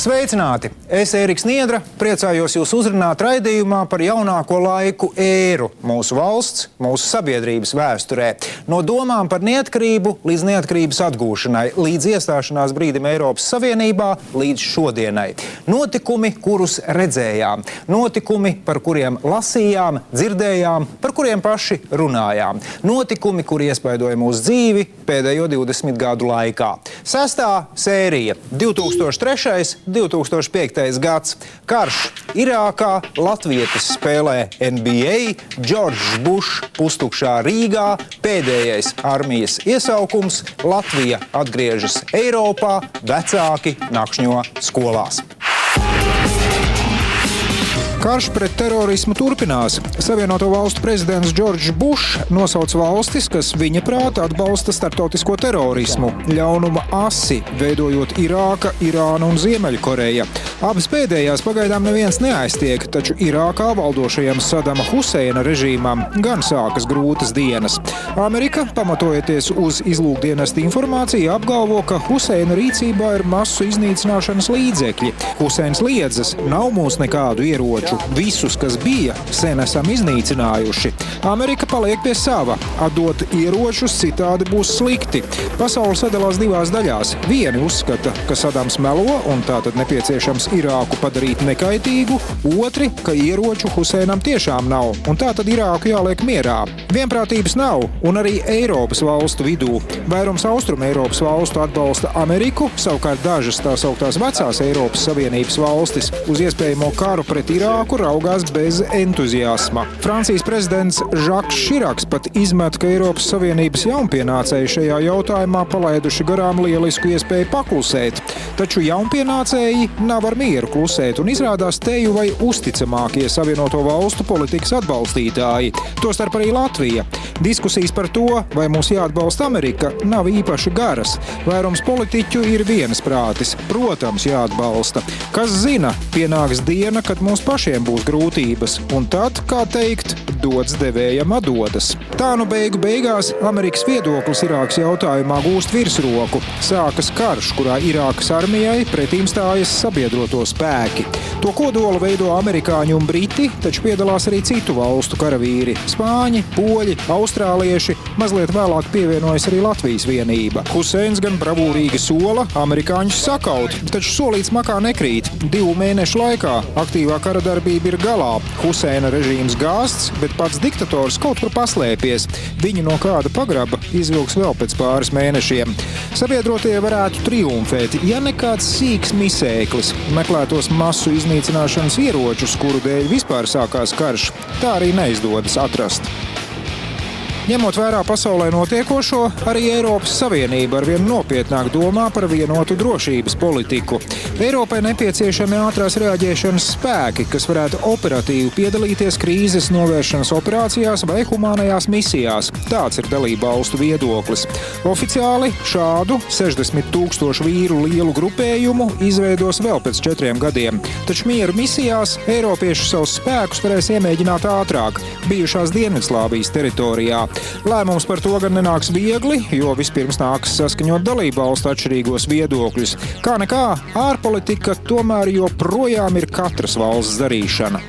Sveicināti! Es, Ēriks Niedra, priecājos jūs uzrunāt raidījumā par jaunāko laiku ēru mūsu valsts, mūsu sabiedrības vēsturē. No domām par neatkarību līdz neatkarības atgūšanai, līdz iestāšanās brīdim Eiropas Savienībā, līdz šodienai. Notikumi, kurus redzējām, notikumi, par kuriem lasījām, dzirdējām, par kuriem paši runājām. Notikumi, kuri iespaidoja mūsu dzīvi pēdējo 20 gadu laikā. Sestā sērija – 2003. 2005. gads. Karš Irākā, latvietis spēlē NBA, Džordžs Bušs pustukšā Rīgā, pēdējais armijas iesaukums, Latvija atgriežas Eiropā, vecāki nakšņo skolās. Karš pret terorismu turpinās. Savienoto valstu prezidents Džordžs Bušs nosauc valstis, kas viņa prāta atbalsta starptautisko terorismu, ļaunuma asi, veidojot Irāka, Irāna un Ziemeļkoreja. Abas pēdējās pagaidām neviens neaiztiek, taču Irākā valdošajam Sadama Huseina režīmam gan sākas grūtas dienas. Amerika, pamatojoties uz izlūkdienesta informāciju, apgalvo, ka Huseina rīcībā ir masu iznīcināšanas līdzekļi. Huseins liedzas, nav mūs nekādu ieroču. Visus, kas bija, sen esam iznīcinājuši. Amerika paliek pie sava. Atdot ieročus citādi būs slikti. Pasaule sadalās divās daļās. Vieni uzskata, ka Sadams melo un tātad nepieciešams Irāku padarīt nekaitīgu. Otri, ka ieroču Huseinam tiešām nav un tātad Irāku jāliek mierā. Vienprātības nav un arī Eiropas valstu vidū. Vairums Austrumu Eiropas valstu atbalsta Ameriku, savukārt dažas tā sauktās vecās Eiropas Savienības valstis uz iespējamo karu pret Irāku raugās bez entuziasma. Francijas prezidents Žaks Širaks pat izmet, ka Eiropas Savienības jaunpienācēji šajā jautājumā palaiduši garām lielisku iespēju paklusēt. Taču jaunpienācēji nav ar mieru klusēt un izrādās teju vai uzticamākie Savienoto valstu politikas atbalstītāji, tostarp arī Latvija. Diskusijas par to, vai mūs jāatbalsta Amerika, nav īpaši garas. Vairums politiķu ir vienasprātis. Protams, jāatbalsta. Kas zina, pienāks diena, kad mums pašiem būs grūtības, un tad, kā teikt, dots devējam atdodas. Tā nu beigu beigās Amerikas viedoklis Irākas jautājumā gūst virsroku. Sākas karš, kurā Irākas armijai pretīm stājas sabiedroto spēki. To kodolu veido amerikāņi un briti, taču piedalās arī citu valstu karavīri – spāņi, poļi, austrālieši, mazliet vēlāk pievienojas arī Latvijas vienība. Huseins gan bravūrīgi sola amerikāņus sakaut, taču solīts makā nekrīt. 2 mēnešu laikā aktīvā karadarbība ir galā. Huseina režīms gāsts, bet pats diktators kaut kur paslēpies. Viņu no kāda pagraba izvilks vēl pēc pāris mēnešiem. Sabiedrotie varētu triumfēt, ja nekāds sīks misēklis meklētos masu iznīcināšanas ieročus, kuru dēļ vispār sākās karš. Tā arī neizdodas atrast. Ņemot vērā pasaulē notiekošo, arī Eiropas Savienība arvien nopietnāk domā par vienotu drošības politiku. Eiropai nepieciešami ātrās reaģēšanas spēki, kas varētu operatīvi piedalīties krīzes novēršanas operācijās vai humānajās misijās. Tāds ir dalību valstu viedoklis. Oficiāli šādu 60 000 vīru lielu grupējumu izveidos vēl pēc 4 gadiem. Taču mieru misijās eiropieši savus spēkus varēs iemēģināt ātrāk, bijušās Dienvidslāvijas teritorijā. Lēmums par to gan nenāks viegli, jo vispirms nāks saskaņot dalību valstu atšķirīgos viedokļus. Kā nekā, ārpolitika tomēr joprojām ir katras valsts darīšana.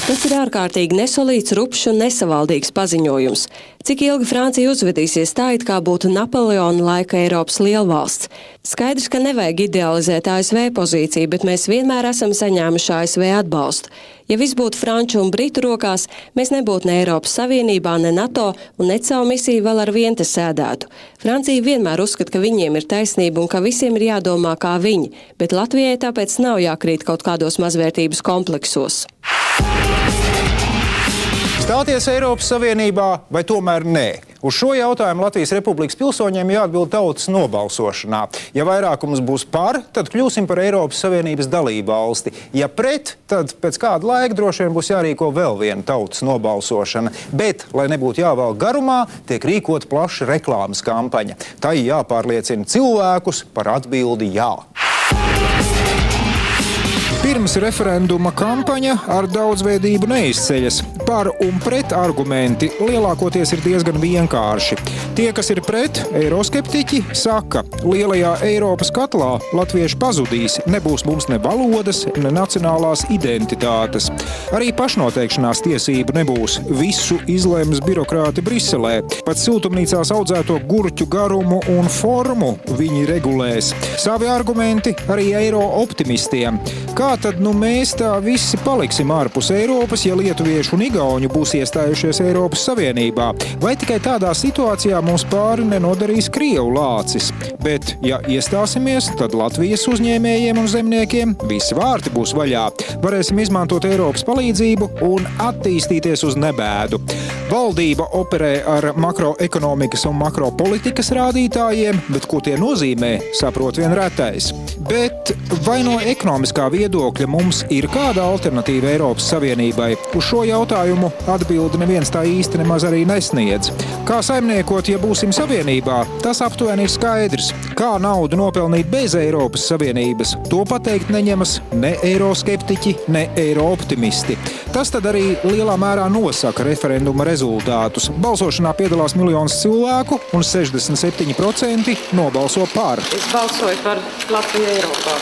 Tas ir ārkārtīgi nesolīts, rupšs un nesavaldīgs paziņojums. Cik ilgi Francija uzvedīsies tā, it kā būtu Napoleona laika Eiropas lielvalsts? Skaidrs, ka nevajag idealizēt ASV pozīciju, bet mēs vienmēr esam saņēmuši ASV atbalstu. Ja viss būtu franču un britu rokās, mēs nebūtu ne Eiropas Savienībā, ne NATO un ne savu misiju vēl ar vien te sēdētu. Francija vienmēr uzskata, ka viņiem ir taisnība un ka visiem ir jādomā kā viņi, bet Latvijai tāpēc nav jākrīt kaut kādos mazvērtības kompleksos. Stāties Eiropas Savienībā vai tomēr nē? Uz šo jautājumu Latvijas Republikas pilsoņiem jāatbild tautas nobalsošanā. Ja vairākums būs par, tad kļūsim par Eiropas Savienības dalību valsti. Ja pret, tad pēc kāda laika droši vien būs jārīko vēl viena tautas nobalsošana. Bet, lai nebūtu jāvelk garumā, tiek rīkot plaša reklāmas kampaņa. Tai jāpārliecina cilvēkus par atbildi jā. Pirms referenduma kampaņa ar daudzveidību neizceļas. Par un pret argumenti lielākoties ir diezgan vienkārši. Tie, kas ir pret, eiroskeptiķi, saka, lielajā Eiropas katlā latvieši pazudīs, nebūs mums ne valodas, ne nacionālās identitātes. Arī pašnoteikšanās tiesību nebūs, visu izlems birokrāti Briselē. Pat siltumnīcās audzēto gurķu garumu un formu viņi regulēs. Savi argumenti arī eiro optimistiem. Kā tad mēs tā visi paliksim ārpus Eiropas, ja lietuvieši un igauņi būs iestājušies Eiropas Savienībā? Vai tikai tādā situācijā mums pāri nenodarīs Krievu lācis? Bet, ja iestāsimies, tad Latvijas uzņēmējiem un zemniekiem visi vārti būs vaļā. Varēsim izmantot Eiropas palīdzību un attīstīties uz nebēdu. Valdība operē ar makroekonomikas un makropolitikas rādītājiem, bet ko tie nozīmē, saprot vien retais. Bet vai no ekonomiskā viedokļa mums ir kāda alternatīva Eiropas Savienībai? Uz šo jautājumu atbildi neviens tā īsti nemaz arī nesniedz. Kā saimniekot, ja būsim Savienībā, tas aptuveni ir skaidrs. Kā naudu nopelnīt bez Eiropas Savienības, to pateikt neņemas ne eiroskeptiķi, ne eirooptimisti. Tas tad arī lielā mērā nosaka referenduma rezultātus. Balsošanā piedalās miljonus cilvēku un 67% nobalso par. Es balsoju par Latviju Eiropā.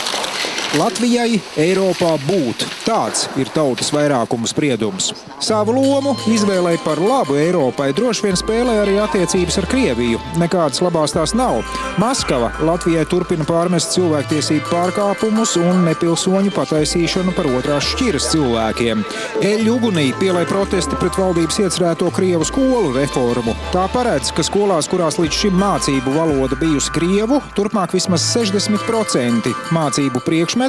Latvijai Eiropā būt. Tāds ir tautas vairākuma spriedums. Savu lomu izvēlei par labu Eiropai droši vien spēlē arī attiecības ar Krieviju. Nekādas labās tās nav. Maskava Latvijai turpina pārmest cilvēktiesību pārkāpumus un nepilsoņu pataisīšanu par otrās šķiras cilvēkiem. Eļļu ugunī pielai protesti pret valdības iecerēto Krievu skolu reformu. Tā paredz, ka skolās, kurās līdz šim mācību valoda bijusi Krievu, turpmāk vismaz 60% mācību priekšmetu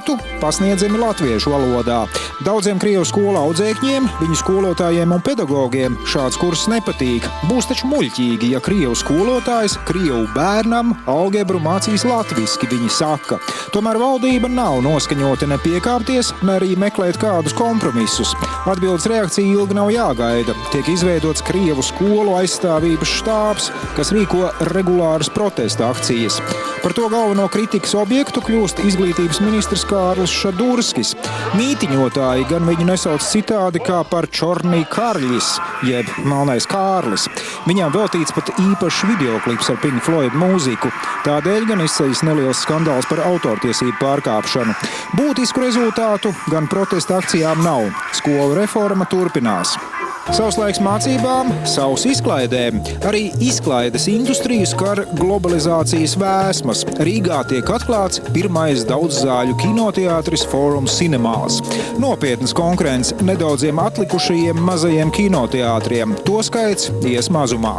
pasniedzami latviešu valodā. Daudziem Krievu skolu audzēkņiem, viņu skolotājiem un pedagogiem šāds kurs nepatīk. Būs taču muļķīgi, ja Krievu skolotājs Krievu bērnam algebru mācīs latviski, viņi saka. Tomēr valdība nav noskaņota ne piekāpties, ne arī meklēt kādus kompromisus. Atbildes reakcija ilgi nav jāgaida. Tiek izveidots Krievu skolu aizstāvības štābs, kas rīko regulāras protesta akcijas. Par to galveno kritikas objektu kļūst izglītības ministrs Kārlis Šadurskis. Mītiņotāji gan viņu nesauc citādi kā par Čornī Karļis, jeb Melnais Kārlis. Viņām veltīts pat īpašs videoklips ar Pink Floyd mūziku. Tādēļ gan izceļas neliels skandāls par autortiesību pārkāpšanu. Būtisku rezultātu gan protesta akcijām nav. Skolu reforma turpinās. Savs laiks mācībām, savs izklaidēm. Arī izklaides industriju skar globalizācijas vēsmas. Rīgā tiek atklāts pirmais daudzzāļu kinoteātris Forum Cinemas. Nopietnas konkurence nedaudziem atlikušajiem mazajiem kinoteātriem. To skaits ies mazumā.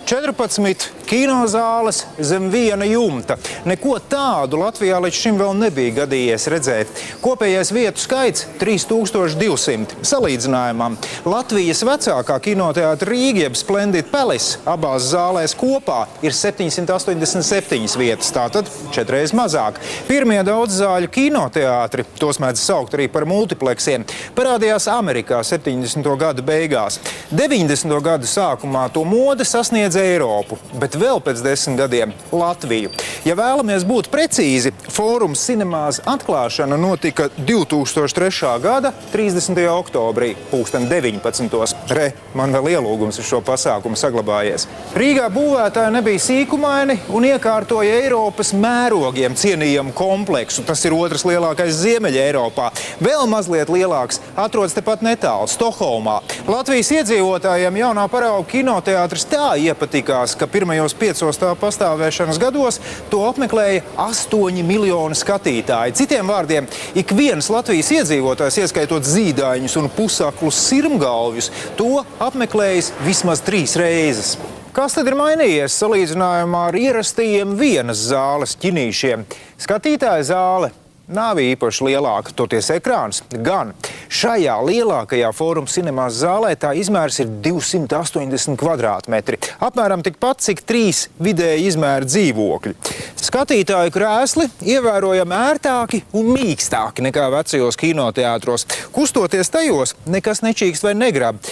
14 kinozāles zem viena jumta. Neko tādu Latvijā līdz šim vēl nebija gadījies redzēt. Kopējais vietu skaits 3200. Salīdzinājumam, Latvijas vecākā kinoteātra Rīga, jeb Splendid Palace, abās zālēs kopā ir 787 vietas, tātad 4 reizes mazāk. Pirmie daudzzāļu kinoteātri, tos mēdz saukt arī par multipleksiem, parādījās Amerikā 70. gadu beigās. 90. gadu sākumā to mode sasniedz Eiropu, bet vēl pēc 10 gadiem Latviju. Ja vēlamies būt precīzi, Forum Cinemas atklāšana notika 2003. gada 30. oktobrī, 19. Man vēl ielūgums uz šo pasākumu saglabājies. Rīgā būvētāji nebija sīkumaini un iekārtoja Eiropas mērogiem cienījamu kompleksu. Tas ir otrs lielākais Ziemeļa Eiropā. Vēl mazliet lielāks atrodas tepat netālu, Stokholmā. Latvijas iedzīvotājiem jaunā parauga kinoteātris tā iepatikās, ka pirmajos 5 tā pastāvēšanas gados to apmeklēja 8 miljoni skatītāji. Citiem vārdiem, ik viens Latvijas iedzīvotājs, ieskaitot zīdaiņus un pusaklus sirmgalvjus, to apmeklējis vismaz 3 reizes. Kas tad ir mainījies salīdzinājumā ar ierastajiem vienas zāles ķinīšiem? Skatītāja zāle nav īpaši lielāka, toties ekrāns gan. Šajā lielākajā Forum Cinemas zālē tā izmērs ir 280 kvadrātmetri. Apmēram tikpat, cik 3 vidēji izmēra dzīvokļi. Skatītāju krēsli ievērojami ērtāki un mīkstāki nekā vecajos kinoteātros. Kustoties tajos, nekas nečīkst vai negrab.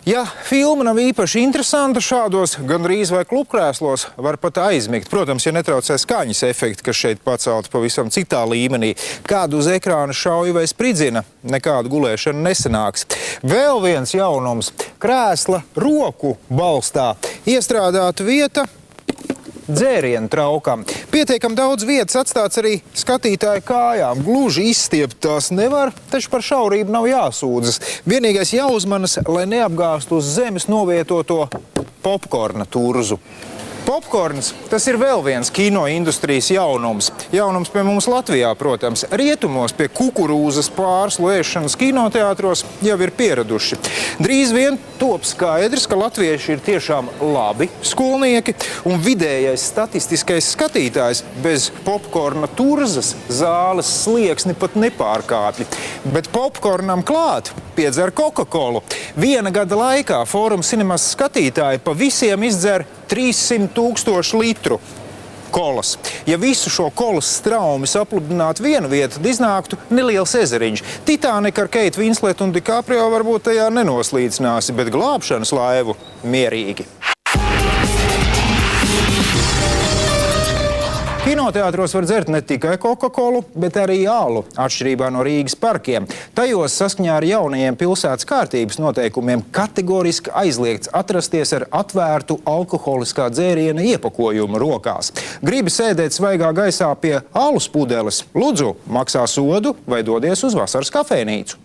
Ja filma nav īpaši interesanta, šādos gandrīz vai klubkrēslos var pat aizmigt. Protams, ja netraucē skaņas efekti, kas šeit pacelti pavisam citā līmenī. Kādu uz ekrāna šauja vai spridzina, nekādu gulēšanu nesanāks. Vēl viens jaunums – krēsla roku balstā. Iestrādāta vieta dzērienu traukam. Pietiekam daudz vietas atstāts arī skatītāju kājām. Gluži izstiept tās nevar, taču par šaurību nav jāsūdzas. Vienīgais jāuzmanas, lai neapgāstu uz zemes novietoto popkorna turzu. Popkorns – tas ir vēl viens kino industrijas jaunums. Jaunums pie mums Latvijā, protams. Rietumos pie kukurūzas pārslu ēšanas kinoteātros jau ir pieraduši. Drīz vien top skaidrs, ka latvieši ir tiešām labi skolnieki un vidējais statistiskais skatītājs bez popkorna turzas zāles slieksni pat nepārkāpj. Bet popkornam klāt piedzer Coca-Colu. Viena gada laikā Fórum Cinemas skatītāji pa visiem izdzer 300,000 litru kolas. Ja visu šo kolas straumi sapludinātu vienu vietu, tad iznāktu neliels ezeriņš. Titanic ar Keitu Winsletu un DiCaprio varbūt tajā nenoslīcināsi, bet glābšanas laivu mierīgi. Kinoteātros var dzert ne tikai Coca-Colu, bet arī alu, atšķirībā no Rīgas parkiem. Tajos saskaņā ar jaunajiem pilsētas kārtības noteikumiem kategoriski aizliegts atrasties ar atvērtu alkoholiskā dzēriena iepakojumu rokās. Gribi sēdēt svaigā gaisā pie alus pudeles? Lūdzu, maksā sodu vai dodies uz vasaras kafejnīcu.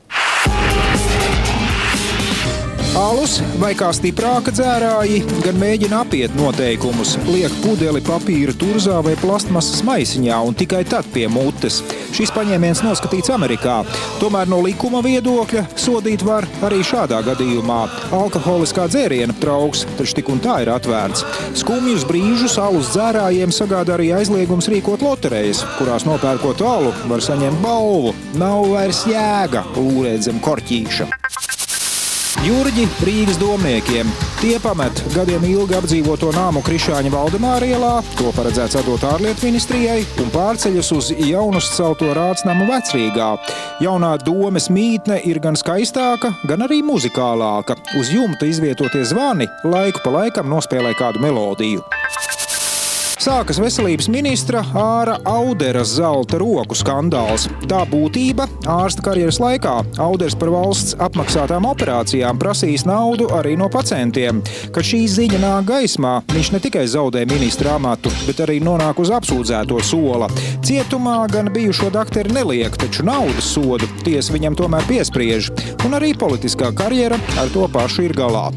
Alus vai kā stiprāka dzērāji gan mēģina apiet noteikumus, liek pudeli papīra turzā vai plastmasas maisiņā un tikai tad pie mutes. Šis paņēmiens noskatīts Amerikā. Tomēr no likuma viedokļa sodīt var arī šādā gadījumā. Alkoholiskā dzēriena trauks, taču tik un tā ir atvērts. Skumjus brīžus alus dzērājiem sagādā arī aizliegums rīkot loterejas, kurās nopērkot alu var saņemt balvu. Nav vairs jēga lūrēt zem korķīša. Jurģi Rīgas domniekiem. Tie pamet gadiem ilgi apdzīvoto nāmu Krišāņa Valdemāra ielā, to paredzēts atdot ārlietu ministrijai, un pārceļas uz jaunuzcelto Rācnamu Vecrīgā. Jaunā domes mītne ir gan skaistāka, gan arī muzikālāka. Uz jumta izvietotie zvani laiku pa laikam nospēlē kādu melodiju. Sākas veselības ministra Āra Auderas zelta roku skandāls. Tā būtība ārsta karjeras laikā Auders par valsts apmaksātām operācijām prasīs naudu arī no pacientiem. Kad šī ziņa nāk gaismā, viņš ne tikai zaudē ministra amatu, bet arī nonāk uz apsūdzēto sola. Cietumā gan bijušo dakteri neliek, taču naudas sodu tiesa viņam tomēr piespriež. Un arī politiskā karjera ar to pašu ir galā.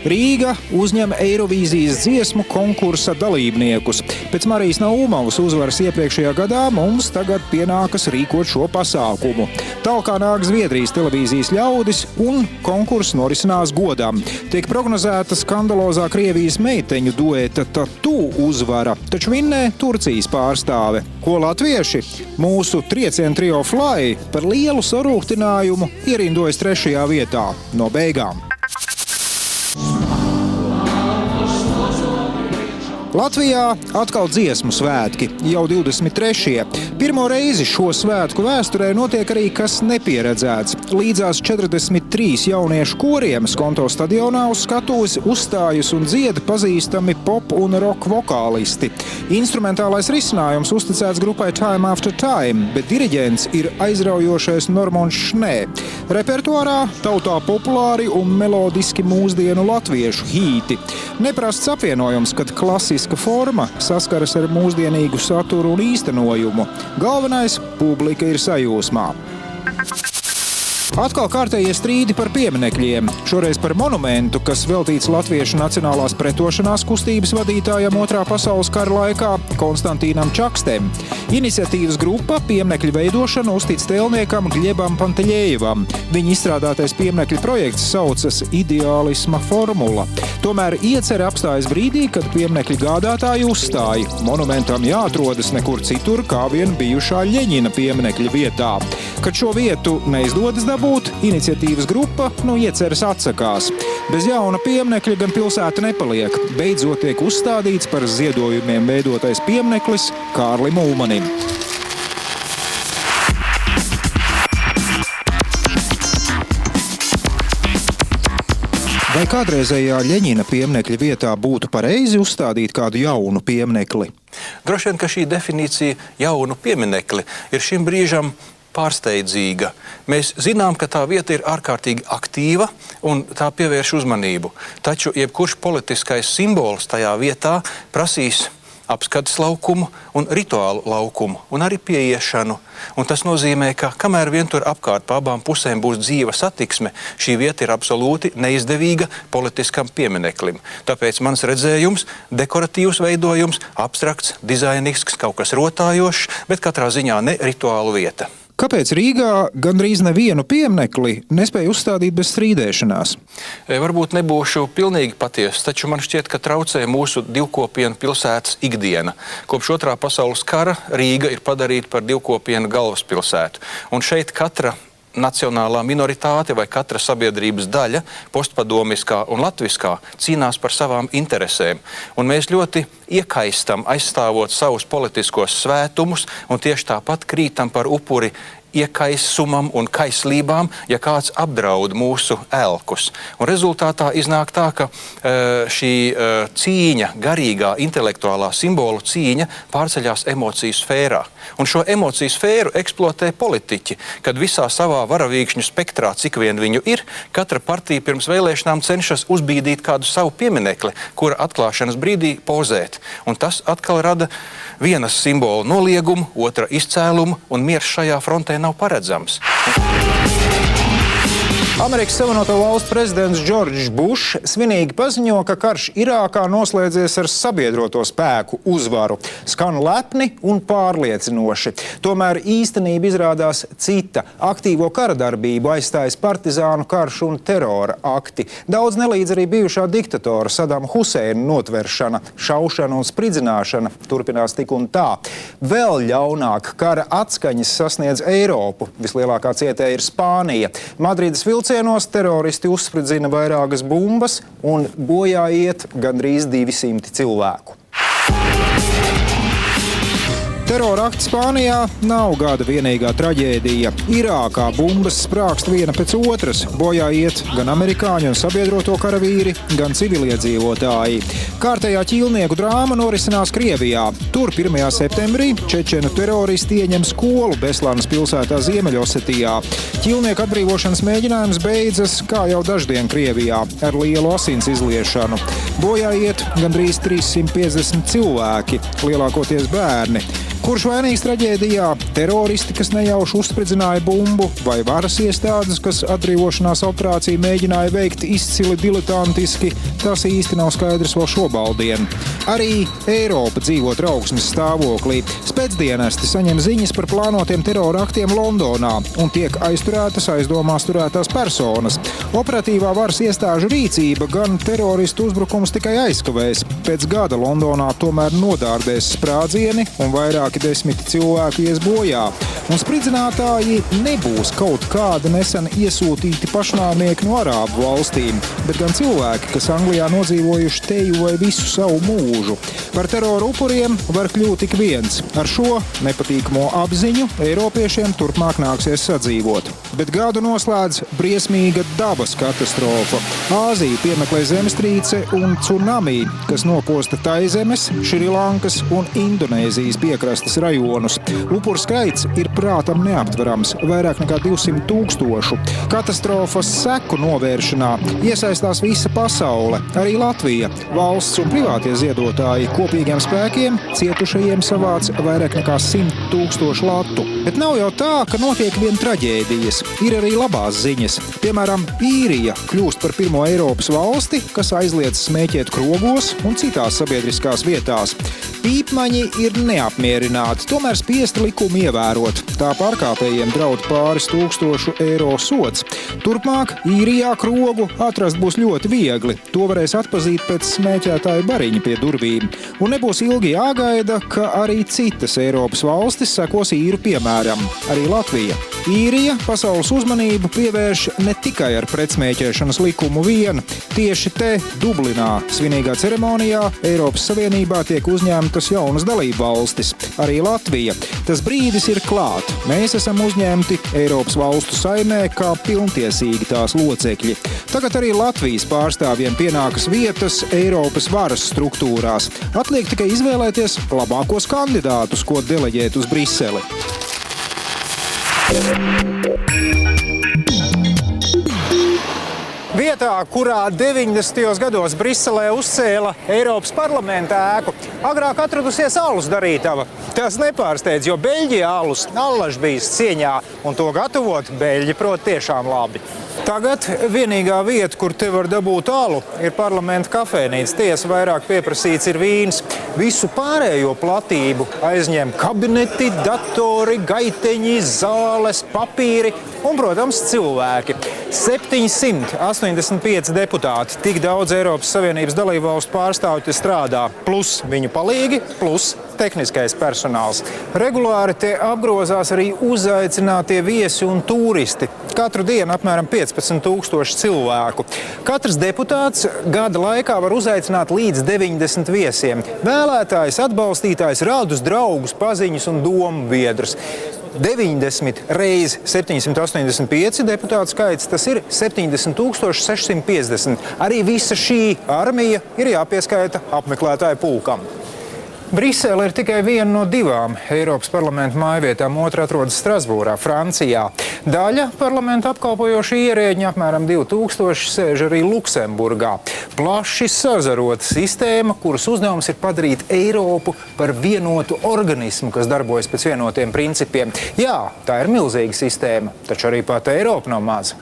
Rīga uzņem Eirovīzijas dziesmu konkursa dalībniekus. Pēc Marijas Naumavas uzvaras iepriekšējā gadā mums tagad pienākas rīkot šo pasākumu. Talkā nāk Zviedrijas televīzijas ļaudis un konkurss norisinās godam. Tiek prognozēta skandalozā Krievijas meiteņu dueta Tatu uzvara, taču vinnē Turcijas pārstāve. Ko latvieši? Mūsu triecienu trio Fly par lielu sarūktinājumu ierindojas 3. vietā no beigām. Latvijā atkal dziesmu svētki, jau 23. Pirmo reizi šo svētku vēsturē notiek arī kas nepieredzēts. Līdzās 43 jauniešu koriem Skonto stadionā uz skatuves uzstājas un dzied pazīstami pop un rock vokālisti. Instrumentālais risinājums uzticēts grupai Time After Time, bet diriģents ir aizraujošais Normons Šnē. Repertuārā tautā populāri un melodiski mūsdienu latviešu hīti. Neprasts apvienojums, kad klasiska forma saskaras ar mūsdienīgu saturu un īstenojumu. Galvenais – publika ir sajūsmā. Atkal kārtējie strīdi par pieminekļiem. Šoreiz par monumentu, kas veltīts latviešu nacionālās pretošanās kustības vadītājam 2. pasaules kara laikā Konstantīnam Čakstem. Iniciatīvas grupa pieminekļu veidošanu uztic tēlniekam Gļebam Panteļejevam. Viņa izstrādātais pieminekļu projekts saucas Ideālisma formula. Tomēr iecer apstājas brīdī, kad pieminekļu gādātāji uzstāja. Monumentam jāatrodas nekur citur, kā vien bijušā Ļeņina pieminekļa vietā. Kad šo vietu neizdodas dabūt, iniciatīvas grupa ieceras atsakās. Bez jauna pieminekļa gan pilsēta nepaliek. Beidzot tiek uzstādīts par ziedojumiem veidotais piemineklis Kārlim Ulmanim. Vai kādreizējā Ļeņina pieminekļa vietā būtu pareizi uzstādīt kādu jaunu pieminekli? Droši vien, ka šī definīcija jaunu pieminekli ir šim brīžam pārsteidzīga. Mēs zinām, ka tā vieta ir ārkārtīgi aktīva un tā pievērš uzmanību. Taču jebkurš politiskais simbols tajā vietā prasīs apskates laukumu un rituālu laukumu un arī pieiešanu. Un tas nozīmē, ka kamēr vien tur apkārt pa abām pusēm būs dzīva satiksme, šī vieta ir absolūti neizdevīga politiskam piemineklim. Tāpēc mans redzējums - dekoratīvs veidojums, abstrakts, dizainisks, kaut kas rotājošs, bet katrā ziņā ne rituālu vieta. Kāpēc Rīgā gandrīz nevienu pieminekli nespēja uzstādīt bez strīdēšanās? Varbūt nebūšu pilnīgi patiesa, taču man šķiet, ka traucē mūsu divkopienu pilsētas ikdiena. Kopš Otrā pasaules kara Rīga ir padarīta par divkopienu galvaspilsētu. Un šeit katra nacionālā minoritāte vai katra sabiedrības daļa, postpadomiskā un latviskā, cīnās par savām interesēm. Un mēs ļoti iekaistam aizstāvot savus politiskos svētumus un tieši tāpat krītam par upuri iekaisumam un kaislībām, ja kāds apdraud mūsu elkus. Un rezultātā iznāk tā, ka šī cīņa, garīgā, intelektuālā simbolu cīņa pārceļās emociju sfērā. Un šo emociju sfēru eksploatē politiķi, kad visā savā varavīkšņu spektrā, cik vien viņu ir, katra partija pirms vēlēšanām cenšas uzbīdīt kādu savu pieminekli, kura atklāšanas brīdī pozēt. Un tas atkal rada vienas simbolu noliegumu, otra izcēlumu, un miers šajā frontē nav paredzams. Amerikas Savienoto Valstu prezidents Džordžs Bušs svinīgi paziņo, ka karš Irākā noslēdzies ar sabiedroto spēku uzvaru. Skan lepni un pārliecinoši. Tomēr īstenība izrādās cita. Aktīvo kara darbību aizstājas partizānu karš un terora akti. Daudz nelīdz arī bijušā diktatora Sadama Huseina notveršana, šaušana un spridzināšana turpinās tik un tā. Vēl ļaunāk kara atskaņas sasniedz Eiropu. Vislielākā cietēja ir Spānija. Madrides vilcienos teroristi uzspridzina vairākas bumbas un bojā iet gandrīz 200 cilvēku. Terora akti Spānijā nav gada vienīgā traģēdija. Irākā bumbas sprākst viena pēc otras. Bojā iet gan amerikāņu un sabiedroto karavīri, gan civiliedzīvotāji. Kārtējā ķīlnieku drāma norisinās Krievijā. Tur 1. septembrī čečenu teroristi ieņem skolu Beslanas pilsētā Ziemeļosetijā. Ķīlnieku atbrīvošanas mēģinājums beidzas, kā jau daždien Krievijā, ar lielu asins izliešanu. Bojā iet gandrīz 350 cilvēki, lielākoties bērni. Kurš vainīgs traģēdijā? Teroristi, kas nejauši uzspridzināja bumbu, vai varas iestādes, kas atbrīvošanās operāciju mēģināja veikt izcili diletantiski, tas īsti nav skaidrs vēl šobaldien. Arī Eiropa dzīvo trauksmes stāvoklī. Spēcdienesti saņem ziņas par plānotiem terora aktiem Londonā un tiek aizturētas aizdomās turētās personas. Operatīvā varas iestāžu rīcība gan teroristu uzbrukums tikai aizkavēs. Pēc gada Londonā tomēr nodārdēs sprādzieni un vairāk 10 cilvēku ies bojā. Un spridzinātāji nebūs kaut kādi nesen iesūtīti pašnāvnieki no Arābu valstīm, bet gan cilvēki, kas Anglijā nodzīvojuši teju vai visu savu mūžu. Par terora upuriem var kļūt tik viens. Ar šo nepatīkamo apziņu Eiropiešiem turpmāk nāksies sadzīvot. Bet gadu noslēdz briesmīga dabas katastrofa. Āziju piemeklē zemestrīce un tsunami, kas noposta Taizemes, Šrilankas un Indonēzijas piekrastes rajonus. Upuru skaits ir prātam neaptverams, vairāk nekā 200 000. Katastrofas seku novēršanā iesaistās visa pasaule, arī Latvija. Valsts un privātie ziedotāji kopīgiem spēkiem cietušajiem savāc vairāk nekā 100 000 latu. Bet nav jau tā, ka notiek vien traģēdijas. Ir arī labās ziņas. Piemēram, Īrija kļūst par pirmo Eiropas valsti, kas aizliedz smēķēt krogos un citās sabiedriskās vietās. Pīpmaņi ir neapmierināti, tomēr spiesti likumu ievērot. Tā pārkāpējiem draud pāris 1000 eiro sods. Turpmāk Īrijā krogu atrast būs ļoti viegli. To varēs atpazīt pēc smēķētāju bariņa pie durvīm. Un nebūs ilgi jāgaida, ka arī citas Eiropas valstis sekos īru piemēram, arī Latvija. Īrija pasaules uzmanību pievērš ne tikai ar pretsmēķēšanas likumu vien. Tieši te, Dublinā, svinīgā ceremonijā Eiropas Savienībā tiek uzņemta 4 jaunas dalību valstis, arī Latvija. Tas brīdis ir klāt. Mēs esam uzņemti Eiropas valstu saimē kā pilntiesīgi tās locekļi. Tagad arī Latvijas pārstāvjiem pienākas vietas Eiropas varas struktūrās. Atliek tikai izvēlēties labākos kandidātus, ko deleģēt uz Briseli. Vietā, kurā 90. gados Briselē uzcēla Eiropas parlamenta ēku, agrāk atradusies alus darītava. Tas nepārsteidz, jo Beļģijā alus allaž bijis cieņā, un to gatavot Beļģi prot tiešām labi. Tagad vienīgā vieta, kur te var dabūt alu, ir parlamenta kafejnīca. Tiesa vairāk pieprasīts ir vīns. Visu pārējo platību aizņem kabineti, datori, gaiteņi, zāles, papīri un, protams, cilvēki. 785 deputāti, tik daudz Eiropas Savienības dalībvalstu pārstāvju te strādā, plus viņu palīgi, plus tehniskais personāls. Regulāri te apgrozās arī uzaicinātie viesi un turisti. Katru dienu apmēram 15,000 cilvēku. Katrs deputāts gada laikā var uzaicināt līdz 90 viesiem. Vēlētājs, atbalstītājs, radus, draugus, paziņus un domu biedrus. 90 reiz 785 deputātu skaits, tas ir 70,650. Arī visa šī armija ir jāpieskaita apmeklētāju pulkam. Brisele ir tikai viena no 2 Eiropas parlamenta mājvietām, otra atrodas Strasbūrā, Francijā. Daļa parlamenta apkalpojoši ierēģi, apmēram 2000, sēž arī Luksemburgā. Plaši sazarota sistēma, kuras uzdevums ir padarīt Eiropu par vienotu organismu, kas darbojas pēc vienotiem principiem. Jā, tā ir milzīga sistēma, taču arī pat Eiropa nav maza.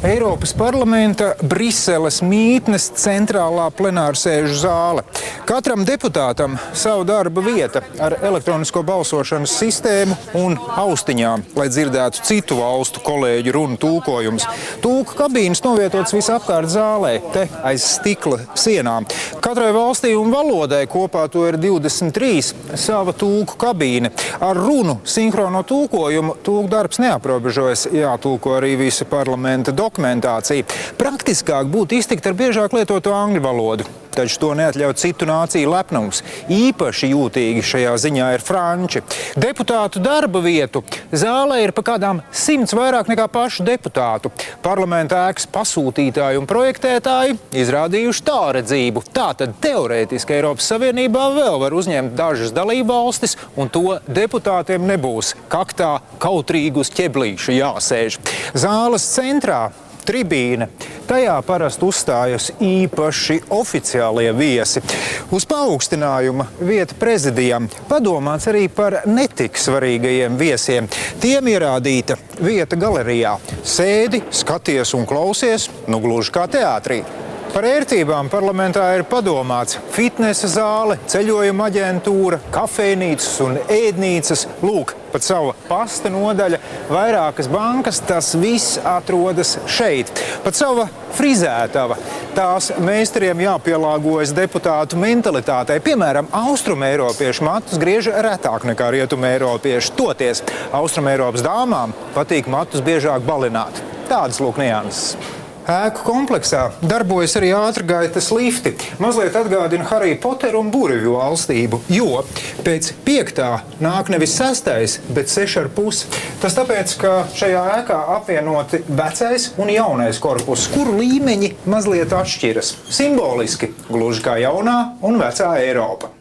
Eiropas parlamenta Briseles mītnes centrālā plenārsēžu zāle. Katram deputātam savu darba vieta ar elektronisko balsošanas sistēmu un austiņām, lai dzirdētu citu valstu kolēģu runu tulkojumus. Tulku kabīnes novietotas visapkārt zālē, te aiz stikla sienām. Katrai valstī un valodai kopā to ir 23 sava tulku kabīne. Ar runu sinhrono tulkojumu tulku darbs neaprobežojas, jātulko arī visa parlamenta dokumentācija. Praktiskāk būtu iztikt ar biežāk lietoto angļu valodu, taču to neatļauj citu nāciju lepnums. Īpaši jūtīgi šajā ziņā ir franči. Deputātu darba vietu zālē ir pa kādām 100 vairāk nekā pašu deputātu. Parlamenta ēkas pasūtītāji un projektētāji izrādījuši tāredzību. Tātad teorētiski Eiropas Savienībā vēl var uzņemt dažas dalībvalstis, un to deputātiem nebūs kaktā kautrīgi uz ķeblīša jāsēž. Zāles centrā tribīne. Tajā parasti uzstājas īpaši oficiālie viesi. Uz paaugstinājuma vieta prezidijam padomāts arī par netik svarīgajiem viesiem. Tiem ierādīta vieta galerijā. Sēdi, skaties un klausies, nu gluži kā teātrī. Par ērtībām parlamentā ir padomāts fitnesa zāle, ceļojuma aģentūra, kafejnīcas un ēdnīcas. Lūk, pat sava pasta nodaļa, vairākas bankas, tas viss atrodas šeit. Pat sava frizētava. Tās meistariem jāpielāgojas deputātu mentalitātei. Piemēram, austrumeiropiešu matus griež retāk nekā rietumeiropiešu. Toties austrumeiropas dāmām patīk matus biežāk balināt. Tādas lūk nianses. Ēku kompleksā darbojas arī ātrgaitas lifti. Mazliet atgādina Harry Potteru un burvju valstību, jo pēc 5. nāk nevis 6., bet 6,5. Tas tāpēc, ka šajā ēkā apvienoti vecais un jaunais korpus, kuru līmeņi mazliet atšķiras. Simboliski, gluži kā jaunā un vecā Eiropa.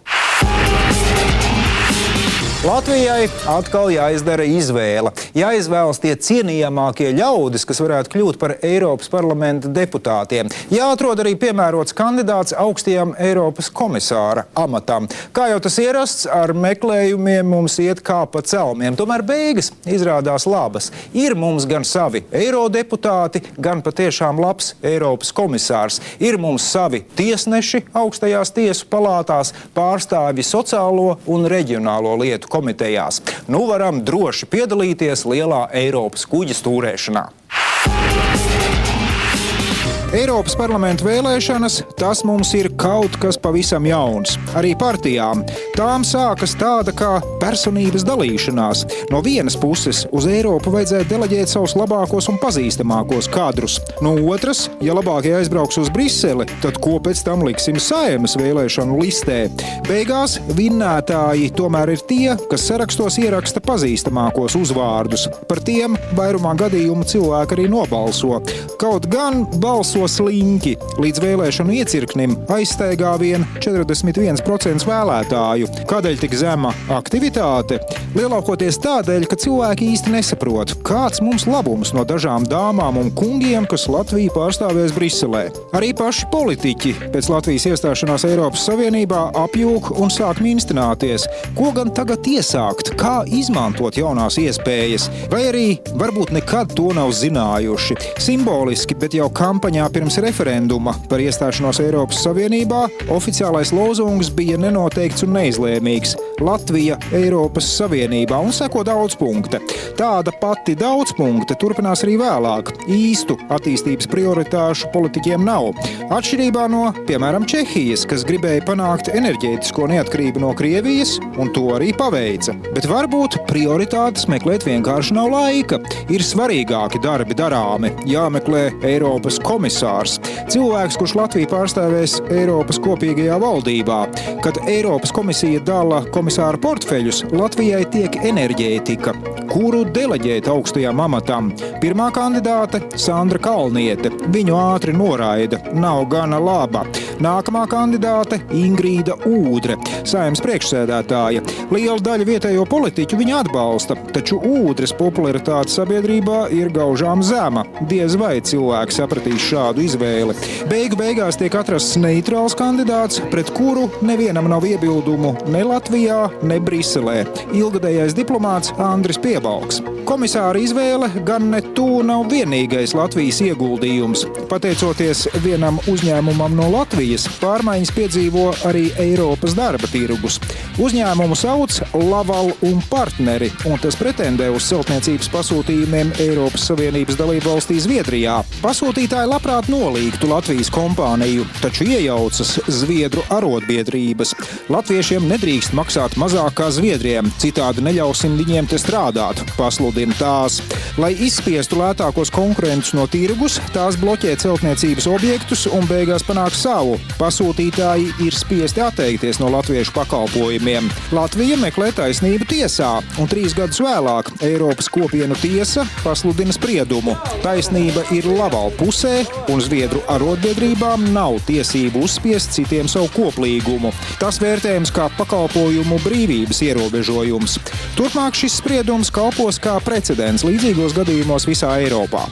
Latvijai atkal jāizdara izvēle. Jāizvēlas tie cienījamākie ļaudis, kas varētu kļūt par Eiropas parlamenta deputātiem. Jāatrod arī piemērots kandidāts augstajam Eiropas komisāra amatam. Kā jau tas ierasts, ar meklējumiem mums iet kā pa celmiem. Tomēr beigas izrādās labas. Ir mums gan savi eirodeputāti, gan patiešām labs Eiropas komisārs. Ir mums savi tiesneši augstajās tiesu palātās, pārstāvi sociālo un reģionālo lietu komitejās. Nu varam droši piedalīties lielā Eiropas kuģa stūrēšanā. Eiropas parlamenta vēlēšanas, tas mums ir kaut kas pavisam jauns. Arī partijām. Tām sākas tāda kā personības dalīšanās. No vienas puses uz Eiropu vajadzēja deleģēt savus labākos un pazīstamākos kadrus. No otras, ja labākie aizbrauks uz Briseli, tad ko pēc tam liksim Saeimas vēlēšanu listē? Beigās vinnētāji tomēr ir tie, kas sarakstos ieraksta pazīstamākos uzvārdus. Par tiem vairumā gadījumu cilvēki arī nobalso. Kaut gan balso sliņķi. Līdz vēlēšanu iecirknim aizstaigā vien 41% vēlētāju. Kādēļ tik zema aktivitāte? Lielākoties tādēļ, ka cilvēki īsti nesaprot, kāds mums labums no dažām dāmām un kungiem, kas Latviju pārstāvēs Briselē. Arī paši politiķi pēc Latvijas iestāšanās Eiropas Savienībā apjūk un sāk minstināties. Ko gan tagad iesākt? Kā izmantot jaunās iespējas? Vai arī varbūt nekad to nav zinājuši? Simboliski, bet jau kampaņā pirms referenduma par iestāšanos Eiropas Savienībā oficiālais lozungs bija nenoteikts un neizlēmīgs. Latvija Eiropas Savienībā un seko daudzpunkte. Tāda pati daudzpunkte turpinās arī vēlāk. Īstu attīstības prioritāšu politiķiem nav. Atšķirībā no, piemēram, Čehijas, kas gribēja panākt enerģētisko neatkarību no Krievijas, un to arī paveica. Bet varbūt prioritātes meklēt vienkārši nav laika. Ir svarīgāki darbi darāmi. Jāmeklē Eiropas komisārs. Cilvēks, kurš Latviju pārstāvēs Eiropas kopīgajā valdībā. Kad Eiropas komisija dala komisāra portfeļus, Latvijai tiek enerģētika. Kuru deleģēt augstajām amatām? Pirmā kandidāte – Sandra Kalniete. Viņu ātri noraida. Nav gana laba. Nākamā kandidāte – Ingrīda Ūdre, Saeimas priekšsēdētāja. Liela daļa vietējo politiķu viņa atbalsta, taču Ūdres popularitāte sabiedrībā ir gaužām zema. Diez vai cilvēki sapratīs šādu izvēli. Beigās tiek atrasts neitrāls kandidāts, pret kuru nevienam nav iebildumu ne Latvijā, ne Briselē. Ilgadējais diplomāts Andris Piebalgs. Komisāra izvēle gan ne tu nav vienīgais Latvijas ieguldījums. Pateicoties vienam uzņēmumam no Latvijas, pārmaiņas piedzīvo arī Eiropas darba tirgus. Uzņēmumu sauc Laval un partneri, un tas pretendē uz celtniecības pasūtījumiem Eiropas Savienības dalībvalstī Zviedrijā. Pasūtītāji labprāt nolīgtu Latvijas kompāniju, taču iejaucas Zviedru arotbiedrības. Latviešiem nedrīkst maksāt mazāk kā Zviedriem, citādi neļausim viņiem te strādāt, pasludina tās. Lai izspiestu lētākos konkurentus no tirgus, tās bloķē celtniecības objektus un beigās panāk savu. Pasūtītāji ir spiesti atteikties no latviešu pakalpojumiem. Latvija meklē taisnību tiesā, un 3 gadus vēlāk Eiropas kopienu tiesa pasludina spriedumu. Taisnība ir Laval pusē, un Zviedru arotbiedrībām nav tiesību uzspiest citiem savu koplīgumu. Tas vērtējums kā pakalpojumu brīvības ierobežojums. Turpmāk šis spriedums kalpos kā precedents līdzīgos gadījumos visā Eiropā.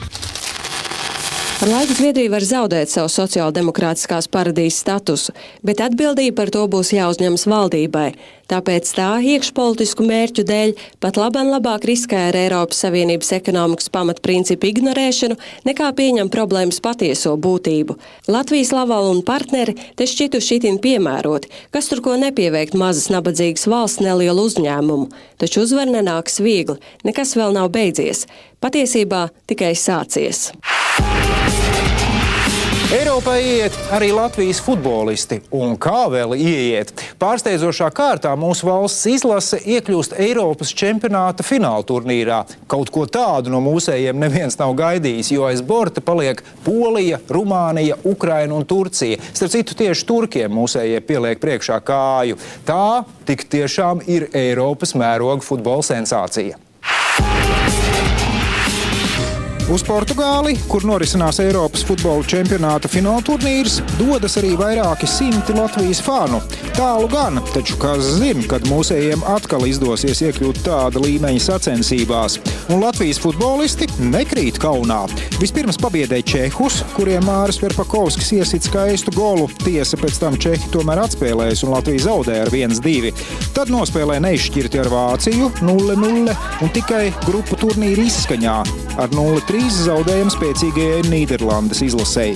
Ar laiku Zviedrija var zaudēt savu sociāldemokrātiskās paradīzes statusu, bet atbildība par to būs jāuzņemas valdībai. Tāpēc tā iekšpolitisku mērķu dēļ pat labāk riskē ar Eiropas Savienības ekonomikas pamatprincipu ignorēšanu, nekā pieņem problēmas patieso būtību. Latvijas Laval un partneri te šķituši itin piemēroti, kas tur ko nepieveikt mazas nabadzīgas valsts nelielu uzņēmumu. Taču uzvar nenāks viegli, nekas vēl nav beidzies. Patiesībā tikai sācies. Eiropā ieiet arī Latvijas futbolisti, un kā vēl ieiet? Pārsteidzošā kārtā mūsu valsts izlase iekļūst Eiropas čempionāta fināla turnīrā. Kaut ko tādu no mūsējiem neviens nav gaidījis, jo aiz borta paliek Polija, Rumānija, Ukraina un Turcija. Starp citu, tieši turkiem mūsējie pieliek priekšā kāju. Tā tik tiešām ir Eiropas mēroga futbola sensācija. Uz Portugāli, kur norisinās Eiropas futbola čempionāta fināla turnīrs, dodas arī vairāki simti Latvijas fanu. Tālu gan, taču kas zina, kad mūsējiem atkal izdosies iekļūt tāda līmeņa sacensībās. Un Latvijas futbolisti nekrīt kaunā. Vispirms pabiedēja čehus, kuriem Māris Verpakovskis iesit skaistu golu. Tiesa pēc tam čehi tomēr atspēlējas un Latvija zaudēja ar 1-2. Tad nospēlēja neizšķirti ar Vāciju 0-0 un tikai grupu turnīra izskaņā ar 0-3 zaudējumu spēcīgajai Nīderlandes izlasei.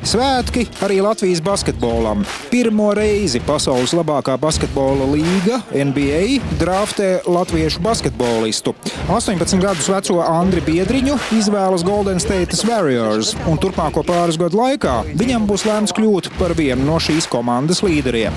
Svētki arī Latvijas basketbolam. Pirmo reizi pasaules labākā basketbola līga, NBA, draftē latviešu basketbolistu. 18 gadus veco Andri Biedriņu izvēlas Golden State Warriors, un turpmāko pāris gadu laikā viņam būs lēmts kļūt par vienu no šīs komandas līderiem.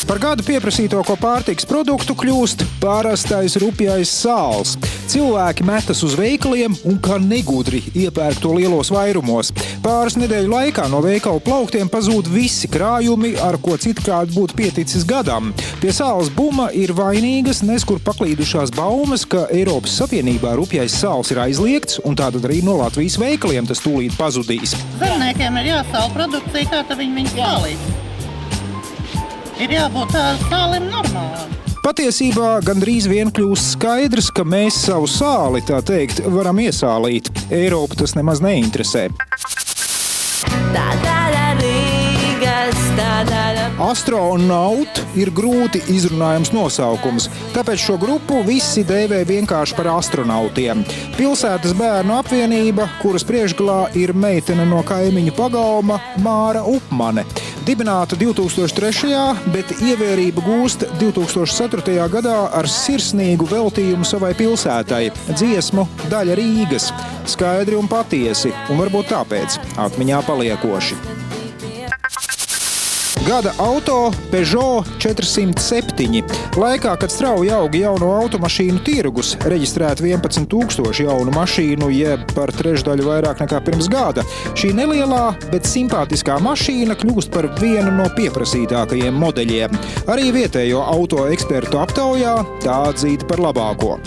Par gadu pieprasītāko pārtikas produktu kļūst parastais rupjais sāls. Cilvēki metas uz veikaliem un kā negudri iepērk to lielos vairumos. Pāris nedēļu laikā no veikalu plauktiem pazūd visi krājumi, ar ko citkārt būtu pieticis gadam. Pie sāls buma ir vainīgas neskur paklīdušās baumas, ka Eiropas Savienībā rupjais sāls ir aizliegts, un tātad arī no Latvijas veikaliem tas tūlīt pazudīs. Zemniekiem ir jāsāla produkcija, kā tad viņi sālīs. Ir jābūt sālim normālām. Patiesībā gandrīz vien kļūst skaidrs, ka mēs savu sāli, tā teikt, varam iesālīt. Eiropu tas nemaz neinteresē. Astronaut ir grūti izrunājams nosaukums, tāpēc šo grupu visi dēvē vienkārši par astronautiem. Pilsētas bērnu apvienība, kuras priekšgalā ir meitene no kaimiņu pagalma Māra Upmane. Dibināta 2003. Bet ievērība gūst 2004. gadā ar sirsnīgu veltījumu savai pilsētai – dziesmu Daļa Rīgas. Skaidri un patiesi, un varbūt tāpēc atmiņā paliekoši. Gada auto Peugeot 407. Laikā, kad strauji auga jauno automašīnu tirgus, reģistrēt 11 000 jaunu mašīnu, jeb par trešdaļu vairāk nekā pirms gada, šī nelielā, bet simpātiskā mašīna kļūst par vienu no pieprasītākajiem modeļiem. Arī vietējo auto ekspertu aptaujā tā atzīta par labāko.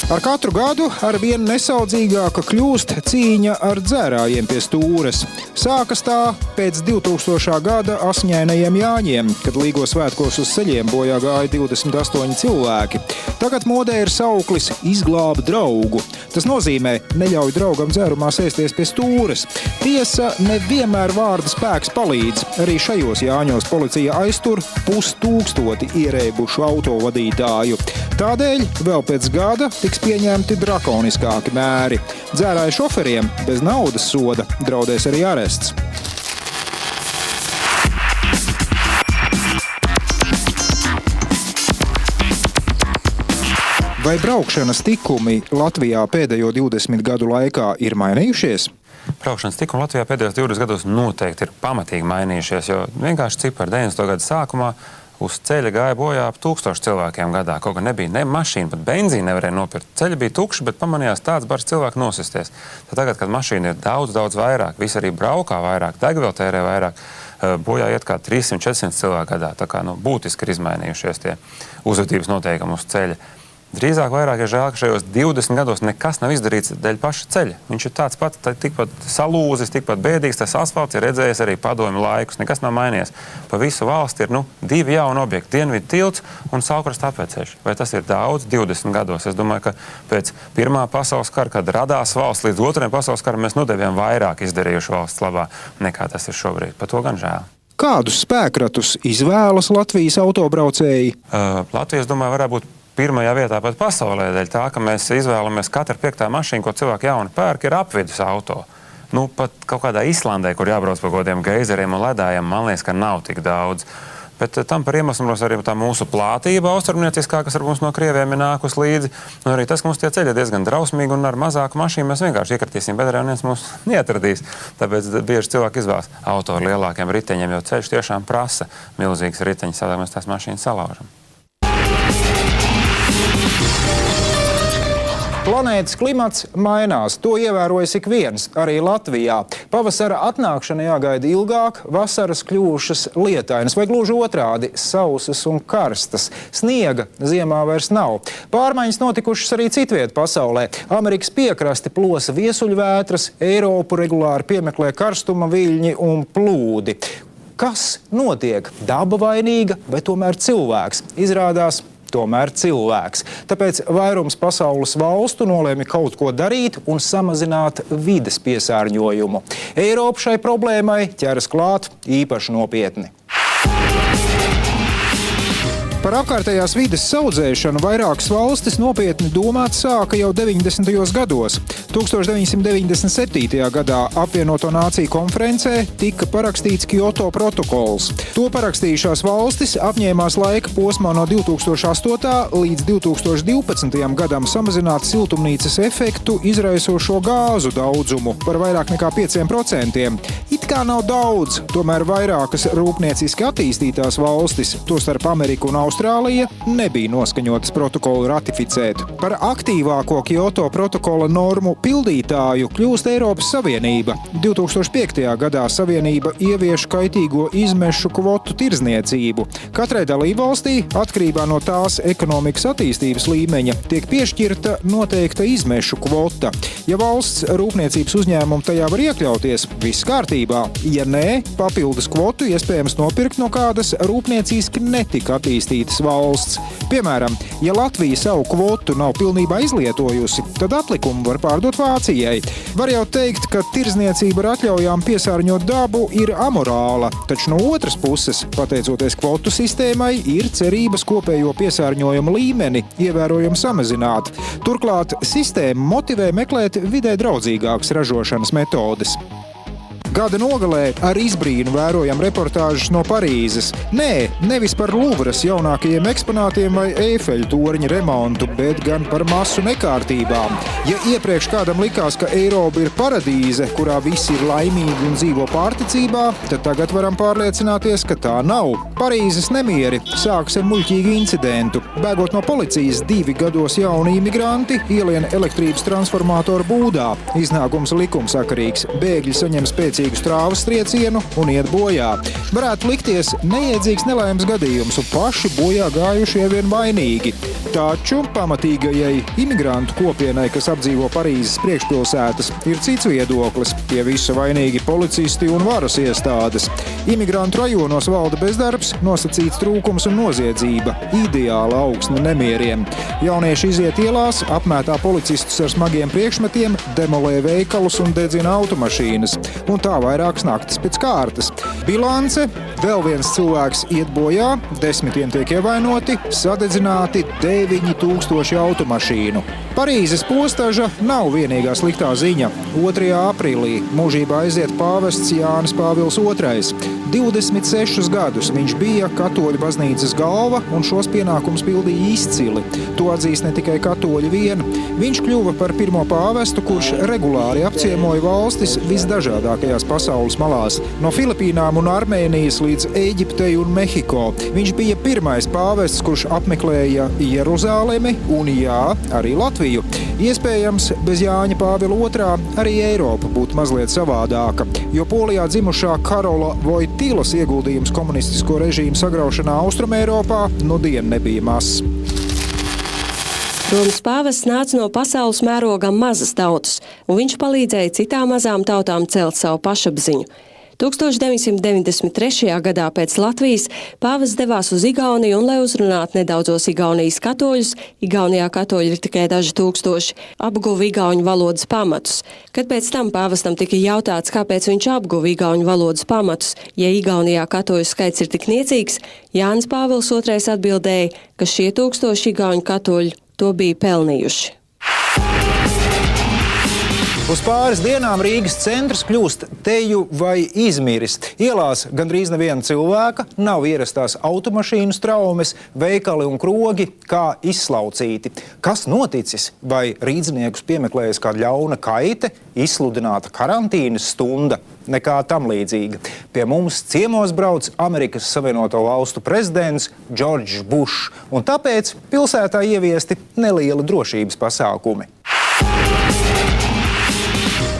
Ar katru gadu ar vien nesaudzīgāka kļūst cīņa ar dzērājiem pie stūres. Sākas tā pēc 2000. gada asņainajiem Jāņiem, kad Līgo svētkos uz ceļiem bojā gāja 28 cilvēki. Tagad modē ir sauklis izglāb draugu. Tas nozīmē neļauj draugam dzērumā sēsties pie stūres. Tiesa, nevienmēr vārda spēks palīdz. Arī šajos Jāņos policija aiztur 5000 ierēbušu autovadītāju. Tādēļ vēl pēc gada tiks pieņemti drakoniskāki mēri. Dzērāju šoferiem bez naudas soda draudēs arī arests. Vai braukšanas tikumi Latvijā pēdējo 20 gadu laikā ir mainījušies? Braukšanas tikumi Latvijā pēdējos 20 gados noteikti ir pamatīgi mainījušies, jo vienkārši cipari 90. gada sākumā uz ceļa gāja bojā ap 1000 cilvēkiem gadā. Kaut kā nebija ne mašīna, pat benzīna nevarēja nopirkt. Ceļi bija tukši, bet pamanījās tāds bars cilvēku nosisties. Tad tagad, kad mašīna ir daudz vairāk, visi arī braukā vairāk, degvielu tērē vairāk, bojā iet kā 300-400 cilvēku gadā. Tā kā būtiski ir izmainījušies tie uzvedības noteikumi uz ceļa. Drīzāk vairāk ir žēl, ka šajos 20 gados nekas nav izdarīts dēļ paša ceļa. Viņš ir tāds pats, tikpat salūzis, tikpat bēdīgs, tas asfalts ir redzējis arī padomju laikus, nekas nav mainījies. Pa visu valsti ir 2 jauni objekti, Dienvidu tilts un Saulkrasta apveceļš. Vai tas ir daudz 20 gados? Es domāju, ka pēc Pirmā pasaules kara, kad radās valsts līdz Otrajam pasaules karam, mēs devām vairāk izdarījuši valsts labā, nekā tas ir šobrīd. Par to gan žēl. Kādus spēkratus izvēlas Latvijas autobraucēji? Latvijas, domāju, varētu būt pirmajā vietā pat pasaulē dēļ tā, ka mēs izvēlamies katru 5. mašīnu, ko cilvēki jauni pērk, ir apvidus auto. Pat kaut kādā Islandē, kur jābrauc pa kodiem geizeriem un ledājiem, man liekas, ka nav tik daudz. Bet tam par iemeslu arī tā mūsu plātība austrumnieciskā, kas ar mums no Krieviem ir nākus līdzi. Un arī tas, ka mums tie ceļi ir diezgan drausmīgi un ar mazāku mašīnu mēs vienkārši iekritīsim bedrē un viens mūs neatradīs. Tāpēc bieži cilvēki izvēlas auto ar lielākiem riteņiem, jo ceļš tiešām prasa milzīgas riteņas, savādāk mēs tās mašīnas salaužam. Planētas klimats mainās, to ievērojas ik viens, arī Latvijā. Pavasara atnākšana jāgaida ilgāk, vasaras kļūšas lietainas, vai gluži otrādi, sausas un karstas. Sniega ziemā vairs nav. Pārmaiņas notikušas arī citviet pasaulē. Amerikas piekrasti plosa viesuļvētras, Eiropu regulāri piemeklē karstuma viļņi un plūdi. Kas notiek? Daba vainīga vai tomēr cilvēks? Izrādās, tomēr cilvēks. Tāpēc vairums pasaules valstu nolēma kaut ko darīt un samazināt vides piesārņojumu. Eiropa šai problēmai ķeras klāt īpaši nopietni. Par apkārtējās vides saudzēšanu vairākas valstis nopietni domāt sāka jau 90. gados. 1997. gadā apvienoto nāciju konferencē tika parakstīts Kyoto protokols. To parakstījušās valstis apņēmās laika posmā no 2008. līdz 2012. gadam samazināt siltumnīcas efektu izraisošo gāzu daudzumu par vairāk nekā 5%. It kā nav daudz, tomēr vairākas rūpnieciski attīstītās valstis, tostarp Ameriku un Austrālija, nebija noskaņotas protokolu ratificēt. Par aktīvāko Kyoto protokola normu pildītāju kļūst Eiropas Savienība. 2005. gadā Savienība ievieš kaitīgo izmešu kvotu tirdzniecību. Katrai dalībvalstī, atkarībā no tās ekonomikas attīstības līmeņa, tiek piešķirta noteikta izmešu kvota. Ja valsts rūpniecības uzņēmumi tajā var iekļauties, viss kārtībā. Ja nē, papildus kvotu iespējams nopirkt no kādas rūpnieciski netika attīstītas valsts. Piemēram, ja Latvija savu kvotu nav pilnībā izlietojusi, tad atlikumu var pārdot Vācijai. Var jau teikt, ka tirdzniecība ar atļaujām piesārņot dabu ir amorāla, taču no otras puses, pateicoties kvotu sistēmai, ir cerības kopējo piesārņojumu līmeni ievērojami samazināt. Turklāt sistēma motivē meklēt vidē draudzīgākas ražošanas metodes. Gada nogalē ar izbrīnu vērojam reportāžas no Parīzes. Nē, nevis par Luvras jaunākajiem eksponātiem vai Eifeļa torņa remontu, bet gan par masu nekārtībām. Ja iepriekš kādam likās, ka Eiropa ir paradīze, kurā visi ir laimīgi un dzīvo pārticībā, tad tagad varam pārliecināties, ka tā nav. Parīzes nemieri sākas ar muļķīgu incidentu. Bēgot no policijas, 2 gados jauni imigranti ielien elektrības transformātoru būdā. Iznākums likumsakarīgs. Bēgļi saņem spēcīgu strāvas triecienu un iet bojā. Varētu likties neiedzīgs nelaimes gadījums un paši bojā gājušie vien vainīgi. Taču pamatīgajai imigrantu kopienai, kas apdzīvo Parīzes priekšpilsētas, ir cits viedoklis. Pie visa vainīgi policisti un varas iestādes. Imigrantu rajonos valda bezdarbs, nosacīts trūkums un noziedzība. Ideāla augsne nemieriem. Jaunieši iziet ielās, apmētā policistus ar smagiem priekšmetiem, demolē veikalus un dedzina automašīnas. Un tā vairākas naktis pēc kārtas. Bilance – vēl viens cilvēks iet bojā, 10 tiek ievainoti, sadedzināti 9000 automašīnu. Parīzes postaža nav vienīgā sliktā ziņa. 2. aprīlī mūžībā aiziet pāvests Jānis Pāvils II. 26 gadus viņš bija katoļu baznīcas galva un šos pienākumus pildīja izcili. To atzīst ne tikai katoļi vien. Viņš kļuva par pirmo pāvestu, kurš regulāri apciemoja valstis visdažādākajās pasaules malās. No Filipīnām un Armēnijas līdz Ēģiptei un Mehiko. Viņš bija pirmais pāvests, kurš apmeklēja Jeruzālemi un, jā, arī Latviju. Iespējams, bez Jāņa Pāvila II arī Eiropa būtu mazliet savādāka, jo Polijā dzimušā Karola Vojtīlas ieguldījums komunistisko režīmu sagraušanā Austrumeiropā nudien nebija mazs. Romas pāvests nāca no pasaules mēroga mazas tautas, un viņš palīdzēja citām mazām tautām celt savu pašapziņu. 1993. gadā pēc Latvijas pāvests devās uz Igauniju un, lai uzrunātu nedaudzos Igaunijas katoļus, Igaunijā katoļi ir tikai daži tūkstoši, apguva igauņu valodas pamatus. Kad pēc tam pāvestam tika jautāts, kāpēc viņš apguva igauņu valodas pamatus, ja Igaunijā katoļu skaits ir tik niecīgs, Jānis Pāvils II atbildēja, ka šie 1000 igauņu katoļi to bija pelnījuši. Uz pāris dienām Rīgas centrs kļūst teju vai izmiris. Ielās gandrīz neviena cilvēka, nav ierastās automašīnu straumes, veikali un krogi kā izslaucīti. Kas noticis? Vai rīdzniekus piemeklējas kāda ļauna kaite, izsludināta karantīnas stunda? Nekā tam līdzīga. Pie mums ciemos brauc Amerikas Savienoto Valstu prezidents Džordžs Bušs, un tāpēc pilsētā ieviesti nelieli drošības pasākumi.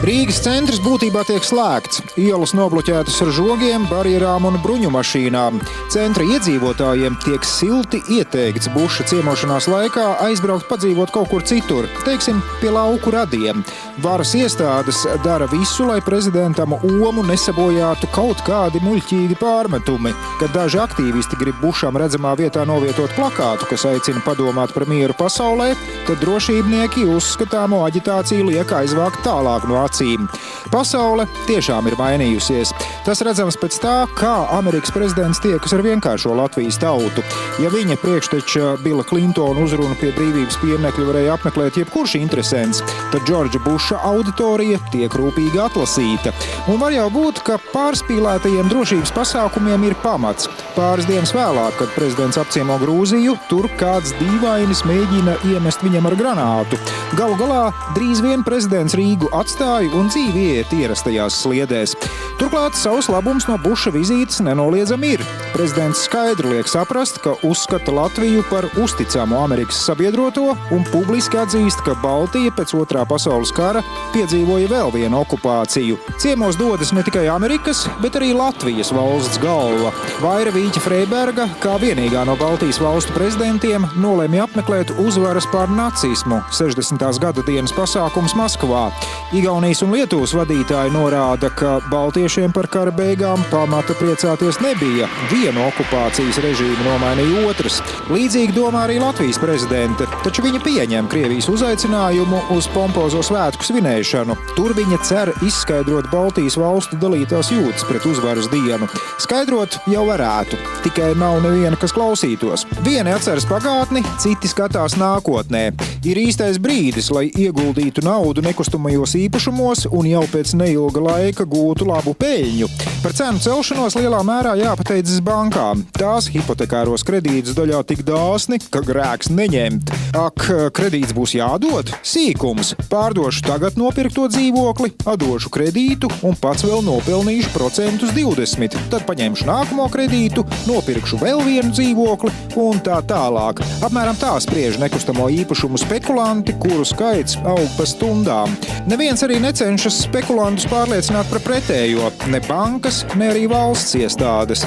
Rīgas centrs būtībā tiek slēgts. Ielas nobloķētas ar žogiem, barjerām un bruņu mašīnām. Centra iedzīvotājiem tiek silti ieteikts Buša ciemošanās laikā aizbraukt padzīvot kaut kur citur, teiksim, pie lauku radiem. Varas iestādes dara visu, lai prezidentam Omu nesabojātu kaut kādi muļķīgi pārmetumi. Kad daži aktīvisti grib Bušam redzamā vietā novietot plakātu, kas aicina padomāt par mieru pasaulē, tad drošībnieki uzskatāmo aģitāciju liek aizvākt tālāk no acīm. Pasaule tiešām ir mainījusies. Tas redzams pēc tā, kā Amerikas prezidents tiekas ar vienkāršo Latvijas tautu. Ja viņa priekšteča Bila Klintona uzrunu pie brīvības pieminekļa varēja apmeklēt jebkurš interesents, tad Džordža Buša auditorija tiek rūpīgi atlasīta. Un var jau būt, ka pārspīlētajiem drošības pasākumiem ir pamats. Pāris dienas vēlāk, kad prezidents apciemo Grūziju, tur kāds dīvainis mēģina iemest viņam ar granātu. Galu galā drīz vien prezidents Rīgu atstāja un dzīvi iet ierastajās sliedēs. Turklāt savs labums no Buša vizītes nenoliedzami ir. Prezidents skaidri liek saprast, ka uzskata Latviju par uzticamu Amerikas sabiedroto un publiski atzīst, ka Baltija pēc Otrā pasaules kara piedzīvoja vēl vienu okupāciju. Ciemos dodas ne tikai Amerikas, bet arī Latvijas valsts galva. Vaira Vīķa Freiberga, kā vienīgā no Baltijas valstu prezidentiem, nolēma apmeklēt uzvaras pār nacismu 60. gada dienas pasākums Maskavā. Igaunijas un Lietuvas vadītāji norāda, ka baltiešiem par kara beigām pamata priecāties nebija. Vienu okupācijas režīmu nomainīja otrs. Līdzīgi domā arī Latvijas prezidente, taču viņa pieņem Krievijas uzaicinājumu uz pompozo svētku svinēšanu. Tur viņa cer izskaidrot Baltijas valstu dalītās jūtas pret uzvaras dienu. Skaidrot jau varētu, tikai nav neviena, kas klausītos. Vieni atceras pagātni, citi skatās nākotnē. Ir īstais brīdis, lai ieguldītu naudu nekustamajos īpašumos un jau pēc neilga laika gūtu labu peļņu. Par cenu celšanos lielā mērā jāpateicas bankām. Tās hipotekāros kredītus daļā tik dāsni, ka grēks neņemt. Ak, kredīts būs jādod? Sīkums. Pārdošu tagad nopirkto dzīvokli, atdošu kredītu un pats vēl nopelnīšu 20%. Tad paņemšu nākamo kredītu, nopirkšu vēl vienu dzīvokli un tā tālāk. Apmēram tā spriež nekustamo īpašumu spekulanti, kuru skaits aug pa stundām. Neviens arī necenšas spekulantus pārliecināt par pretējo. Ne bankas, ne arī valsts iestādes.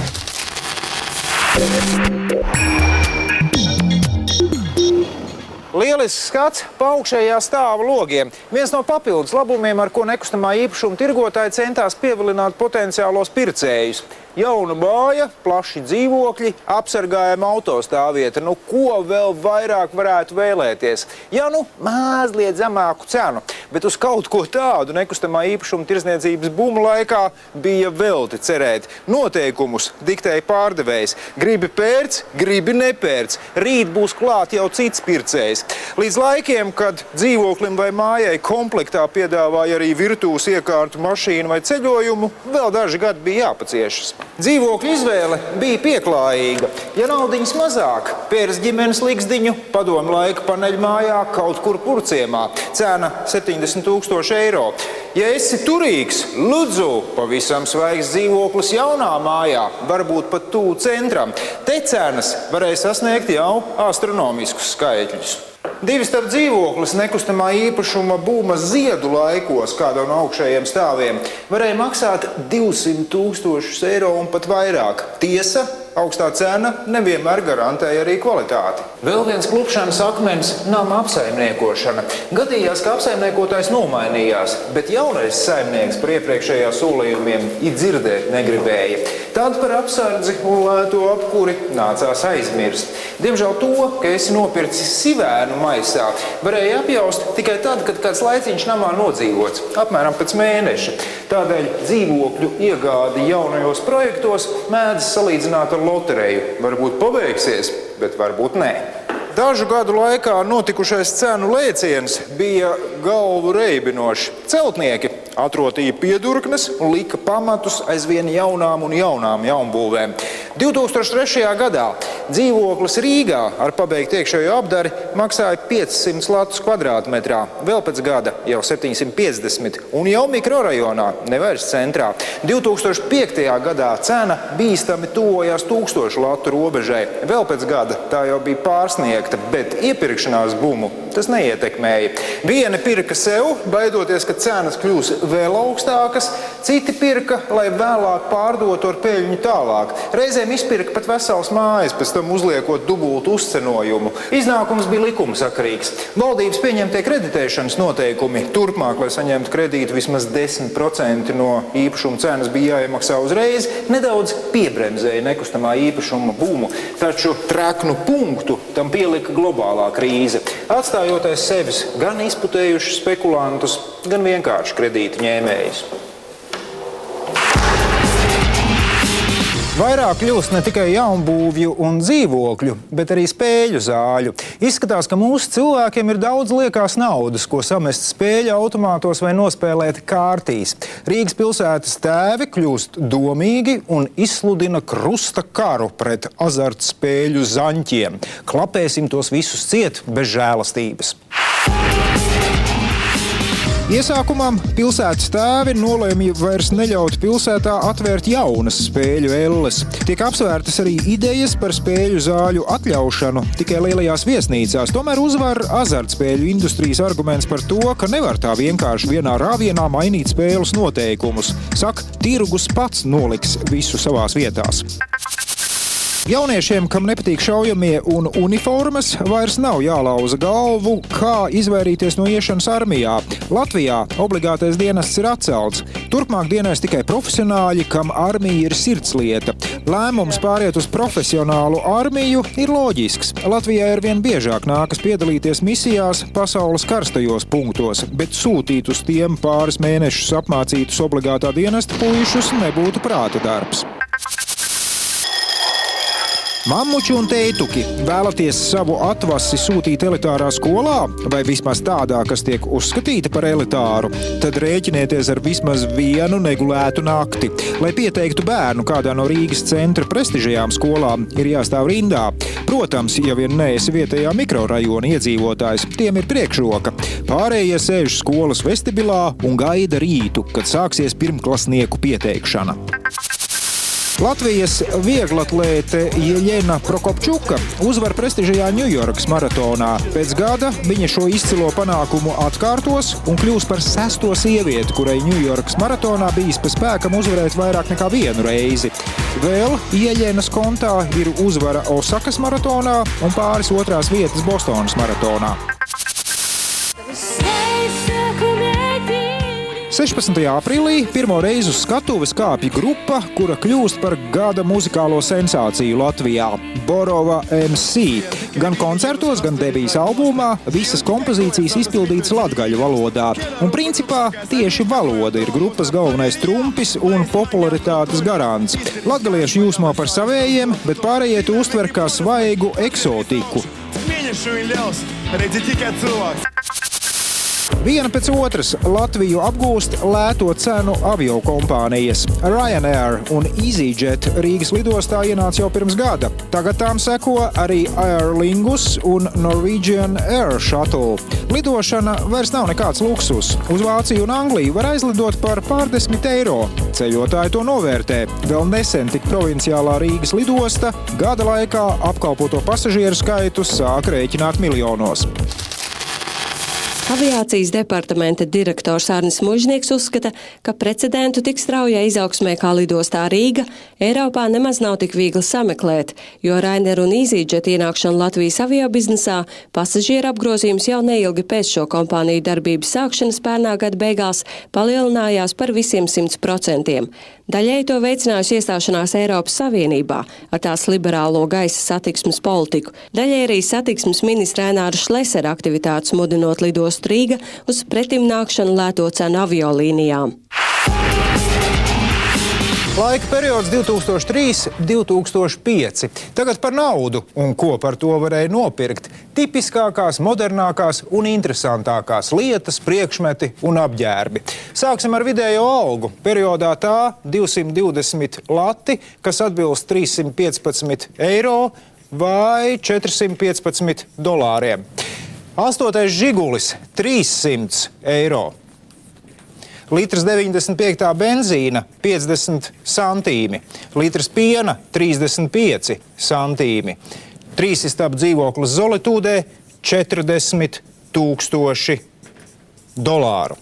Lielisks skats pa augšējā stāva logiem. Viens no papildus labumiem, ar ko nekustamā īpašuma tirgotāji centās pievilināt potenciālos pircējus. Jauna māja, plaši dzīvokļi, apsargājama autostāvvieta. Nu, ko vēl vairāk varētu vēlēties? Ja mazliet zemāku cenu, bet uz kaut ko tādu nekustamā īpašuma tirdzniecības buma laikā bija velti cerēt. Noteikumus diktēja pārdevējs. Gribi pērc, gribi nepērc. Rīt būs klāt jau cits pircējs. Līdz laikiem, kad dzīvoklim vai mājai komplektā piedāvāja arī virtuves iekārtu, mašīnu vai ceļojumu, vēl daži gadi bija jāpaciešas. Dzīvokļu izvēle bija pieklājīga. Ja naudiņas mazāk, pēras ģimenes liksdiņu padomu laika paneļmājā kaut kur Purciemā. Cena 70 000 eiro. Ja esi turīgs, lūdzu, pavisam svaigs dzīvoklis jaunā mājā, varbūt pat tuvu centram. Te cenas varēja sasniegt jau astronomiskus skaitļus. Divstāvu dzīvoklis nekustamā īpašuma būma ziedu laikos kādā no augšējiem stāviem varēja maksāt 200 000 eiro un pat vairāk. Tiesa, augstā cena nevienmēr garantēja arī kvalitāti. Vēl viens klupšanas akmens - nama apsaimniekošana. Gadījās, ka apsaimniekotājs nomainījās, bet jaunais saimnieks par iepriekšējā solījumiem it dzirdēt negribēja. Tad par apsardzi un lēto apkuri nācās aizmirst. Diemžēl to, ka esi nopircis sivēnu maisā, varēja apjaust tikai tad, kad kāds laiciņš namā nodzīvots, apmēram pēc mēneša. Tādēļ dzīvokļu iegādi jaunajos projektos mēdz salīdzināt ar lotereju. Varbūt paveiksies, bet varbūt nē. Dažu gadu laikā notikušais cenu lēciens bija galvu reibinošs. Celtnieki atrotīja piedurknes un lika pamatus aizvien jaunām un jaunām jaunbūvēm. 2003. gadā dzīvoklis Rīgā ar pabeigtu iekšējo apdari maksāja 500 latus kvadrātmetrā, vēl pēc gada jau 750 un jau mikrorajonā, nevairs centrā. 2005. gadā cena bīstami tuvojās 1000 latu robežai, vēl pēc gada tā jau bija pārsniegta, bet iepirkšanās bumu tas neietekmēja. Vieni pirka sev, baidoties, ka cenas kļūs vēl augstākas, citi pirka, lai vēlāk pārdotu ar peļņu tālāk. Reizēm izpirka pat veselas mājas pēc tam uzliekot dubultu uzcenojumu. Iznākums bija likumsakarīgs. Valdības pieņemtie kreditēšanas noteikumi turpmāk, lai saņemtu kredītu vismaz 10% no īpašuma cenas bija jāiemaksā uzreiz, nedaudz piebremzēja nekustamā īpašuma bumu, taču traknu punktu tam pielika globālā krīze, atstājot aiz sevis gan izputējušus spekulantus, gan vienkārši kredīta ņēmējus. Vairāk kļūst ne tikai jaunbūvju un dzīvokļu, bet arī spēļu zāļu. Izskatās, ka mūsu cilvēkiem ir daudz liekās naudas, ko samest spēļu automātos vai nospēlēt kārtīs. Rīgas pilsētas tēvi kļūst domīgi un izsludina krusta karu pret azartspēļu zaņķiem. Klapēsim tos visus ciet bez žēlastības. Iesākumā pilsētas tēvi nolēma vairs neļaut pilsētā atvērt jaunas spēļu elles. Tiek apsvērtas arī idejas par spēļu zāļu atļaušanu tikai lielajās viesnīcās. Tomēr uzvar azartspēļu industrijas arguments par to, ka nevar tā vienkārši vienā rāvienā mainīt spēles noteikumus. Saka, tirgus pats noliks visu savās vietās. Jauniešiem, kam nepatīk šaujamie un uniformas, vairs nav jālauza galvu, kā izvairīties no iešanas armijā. Latvijā obligātais dienests ir atcelts. Turpmāk dienēs tikai profesionāļi, kam armija ir sirdslieta. Lēmums pāriet uz profesionālu armiju ir loģisks. Latvijai arvien biežāk nākas piedalīties misijās pasaules karstajos punktos, bet sūtīt uz tiem pāris mēnešus apmācītus obligātā dienesta puišus nebūtu prāta darbs. Mammuči un teituki, vēlaties savu atvasi sūtīt elitārā skolā, vai vismaz tādā, kas tiek uzskatīta par elitāru, tad rēķinieties ar vismaz vienu negulētu nakti. Lai pieteiktu bērnu kādā no Rīgas centra prestižajām skolām, ir jāstāv rindā. Protams, ja vien neesi vietējā mikrorajona iedzīvotājs, tiem ir priekšroka. Pārējie sēž skolas vestibilā un gaida rītu, kad sāksies pirmklasnieku pieteikšana. Latvijas vieglatlēte Jeļena Prokopčuka uzvar prestižajā Ņujorkas maratonā. Pēc gada viņa šo izcilo panākumu atkārtos un kļūs par 6. sievieti, kurai Ņujorkas maratonā bijis pa spēkam uzvarēt vairāk nekā vienu reizi. Vēl Jeļenas kontā ir uzvara Osakas maratonā un pāris 2. vietas Bostonas maratonā. 16. aprīlī pirmo reizi uz skatuves kāpja grupa, kura kļūst par gada muzikālo sensāciju Latvijā – Borova MC. Gan koncertos, gan debijas albumā visas kompozīcijas izpildītas latgaļu valodā. Un principā tieši valoda ir grupas galvenais trumpis un popularitātes garants. Latgalieši jūsmo par savējiem, bet pārējie to uztver kā svaigu eksotiku. Viena pēc otras Latviju apgūst lēto cenu aviokompānijas. Ryanair un EasyJet Rīgas lidostā ienāca jau pirms gada. Tagad tām seko arī Aer Lingus un Norwegian Air Shuttle. Lidošana vairs nav nekāds luksus. Uz Vāciju un Angliju var aizlidot par pārdesmit eiro. Ceļotāji to novērtē. Vēl nesen tik provinciālā Rīgas lidosta gada laikā apkalpoto pasažieru skaitu sāk rēķināt miljonos. Aviācijas departamenta direktors Arnis Mužnieks uzskata, ka precedentu tik straujā izaugsmē kā lidostā Rīga Eiropā nemaz nav tik viegli sameklēt, jo Ryanair un EasyJet ienākšana Latvijas aviobiznesā pasažieru apgrozījums jau neilgi pēc šo kompāniju darbības sākšanas pērnā gada beigās palielinājās par visiem 100%. Daļēji to veicinājusi iestāšanās Eiropas Savienībā ar tās liberālo gaisa satiksmes politiku. Daļēji arī satiksmes ministra Aināra Šlesera aktivitātes mudinot lidostu Rīga uz pretimnākšanu lēto cenu aviolīnijām. Laika periods 2003–2005. Tagad par naudu un ko par to varēja nopirkt. Tipiskākās, modernākās un interesantākās lietas, priekšmeti un apģērbi. Sāksim ar vidējo algu. Periodā tā 220 lati, kas atbilst 315 eiro vai 415 dolāriem. 8. Žigulis 300 eiro. Litrs 95. benzīna 50 centīmi, litrs piena 35 centīmi, 3 istabu dzīvoklis Zolitūdē 40 000 dolāru.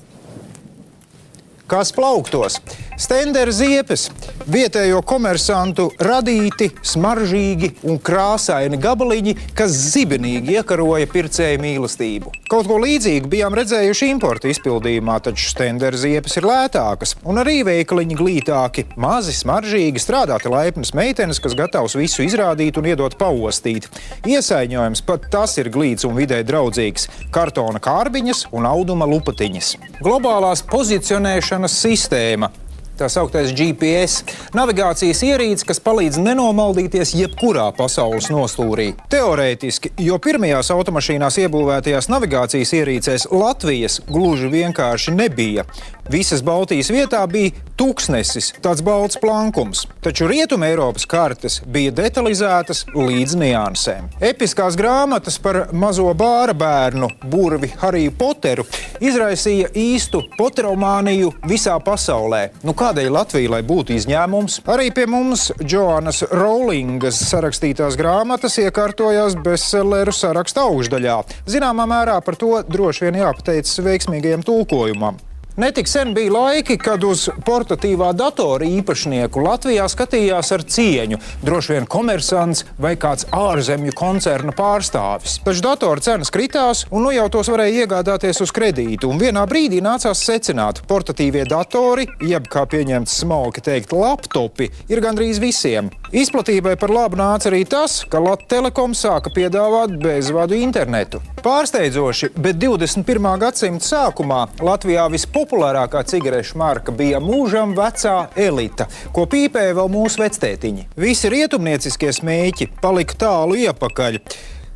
Kas plauktos? Stendera ziepes, vietējo komersantu radīti, smaržīgi un krāsaini gabaliņi, kas zibenīgi iekaroja pircēju mīlestību. Kaut ko līdzīgu bijām redzējuši importu izpildījumā, taču Stendera ziepes ir lētākas un arī veikaliņi glītāki, mazi, smaržīgi, strādāti laipnas meitenes, kas gatavs visu izrādīt un iedot paostīt. Iesaiņojums pat tas ir glīts un vidē draudzīgs – kartona kārbiņas un auduma lupatiņas. Globālās pozicionēšanas sistēma. Tā sauktais GPS – navigācijas ierīce, kas palīdz nenomaldīties jebkurā pasaules nostūrī. Teorētiski, jo pirmajās automašīnās iebūvētajās navigācijas ierīcēs Latvijas gluži vienkārši nebija. Visas Baltijas vietā bija tūkstnesis, tāds balts plankums. Taču Rietuma Eiropas kartes bija detalizētas līdz niansēm. Episkās grāmatas par mazo bāra bērnu, burvi Hariju Poteru, izraisīja īstu poteromāniju visā pasaulē. Kādēļ Latvija, lai būtu izņēmums? Arī pie mums Džoanas Rowlingas sarakstītās grāmatas iekārtojās bestselleru saraksta augšdaļā. Zināmā mērā par to droši vien jāpateicas veiksmīgajam tulkojumam. Netik sen bija laiki, kad uz portatīvā datora īpašnieku Latvijā skatījās ar cieņu, droši vien komersants vai kāds ārzemju koncerna pārstāvis. Taču datora cenas kritās, un jau tos varēja iegādāties uz kredītu, un vienā brīdī nācās secināt, portatīvie datori, jeb, kā pieņemts smalki teikt, laptopi, ir gandrīz visiem. Izplatībai par labu nāca arī tas, ka Lat-Telekom sāka piedāvāt bezvadu internetu. Pārsteidzoši, bet 21. gadsimta sākumā Latvijā vispopulārākā cigarešu marka bija mūžam vecā Elita, ko pīpēja vēl mūsu vectētiņi. Visi rietumnieciskie smēķi palika tālu iepakaļ.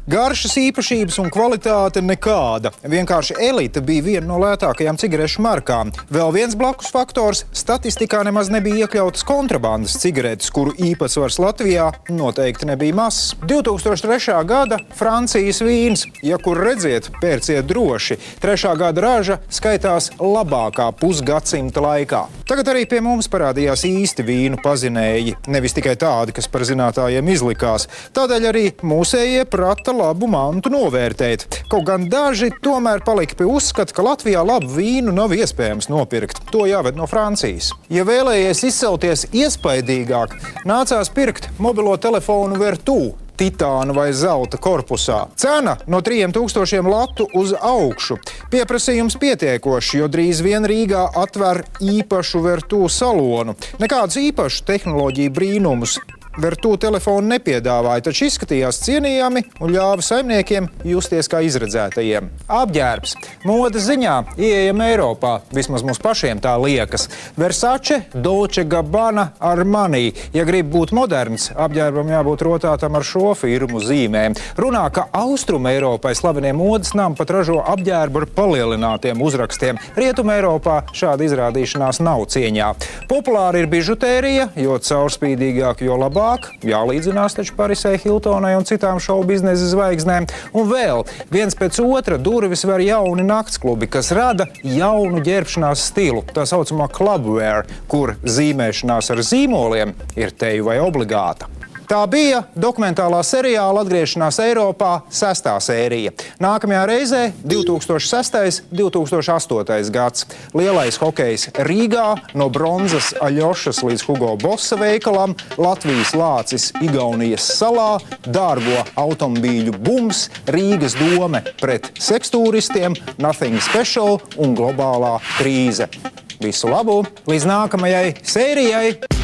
Garšas īpašības un kvalitāte nekāda. Vienkārši Elita bija viena no lētākajām cigarešu markām. Vēl viens blakus faktors – statistikā nemaz nebija iekļautas kontrabandas cigaretes, kuru īpatsvars Latvijā noteikti nebija mazs. 2003. gada Francijas vīns, ja kur redziet, pērciet droši. 3. gada raža skaitās labākā pusgadsimta laikā. Tagad arī pie mums parādījās īsti vīnu pazinēji, nevis tikai tādi, kas par zinātājiem izlikās. Tādēļ arī mūsējie prata labu mantu novērtēt. Kaut gan daži tomēr palika pie uzskata, ka Latvijā labu vīnu nav iespējams nopirkt. To jāved no Francijas. Ja vēlējies izcelties iespaidīgāk, nācās pirkt mobilo telefonu Vertu, titāna vai zelta korpusā. Cena no 3000 latu uz augšu. Pieprasījums pietiekoši, jo drīz vien Rīgā atver īpašu Vertu salonu. Nekādus īpašus tehnoloģiju brīnumus Vertu telefonu nepiedāvāja, taču izskatījās cienījami un ļāva saimniekiem justies kā izredzētajiem. Apģērbs. Modes ziņā ieejam Eiropā, vismaz mums pašiem tā liekas. Versace, Dolce Gabbana, Armani. Ja grib būt moderns, apģērbam jābūt rotātam ar šo firmu zīmēm. Runā, ka Austrum Eiropai slavenie modes nami pat ražo apģērbu ar palielinātiem uzrakstiem. Rietum Eiropā šāda izrādīšanās nav cieņā. Populāri ir bižutērija, jo caurspīdīgāk, jo labāk. Jālīdzinās taču Parisai Hiltonai un citām šovu biznesa zvaigznēm. Un vēl, viens pēc otra durvis var jauni naktsklubi, kas rada jaunu ģērbšanās stilu, tā saucamā clubwear, kur zīmēšanās ar zīmoliem ir teju vai obligāta. Tā bija dokumentālā seriāla Atgriešanās Eiropā 6. sērija. Nākamajā reizē 2006. 2008. gads. Lielais hokejs Rīgā, no bronzas Aļošas līdz Hugo Bossa veikalam, Latvijas lācis Igaunijas salā, dārgo automobīļu bums, Rīgas dome pret sekstūristiem, Nothing Special un globālā krīze. Visu labu! Līdz nākamajai sērijai!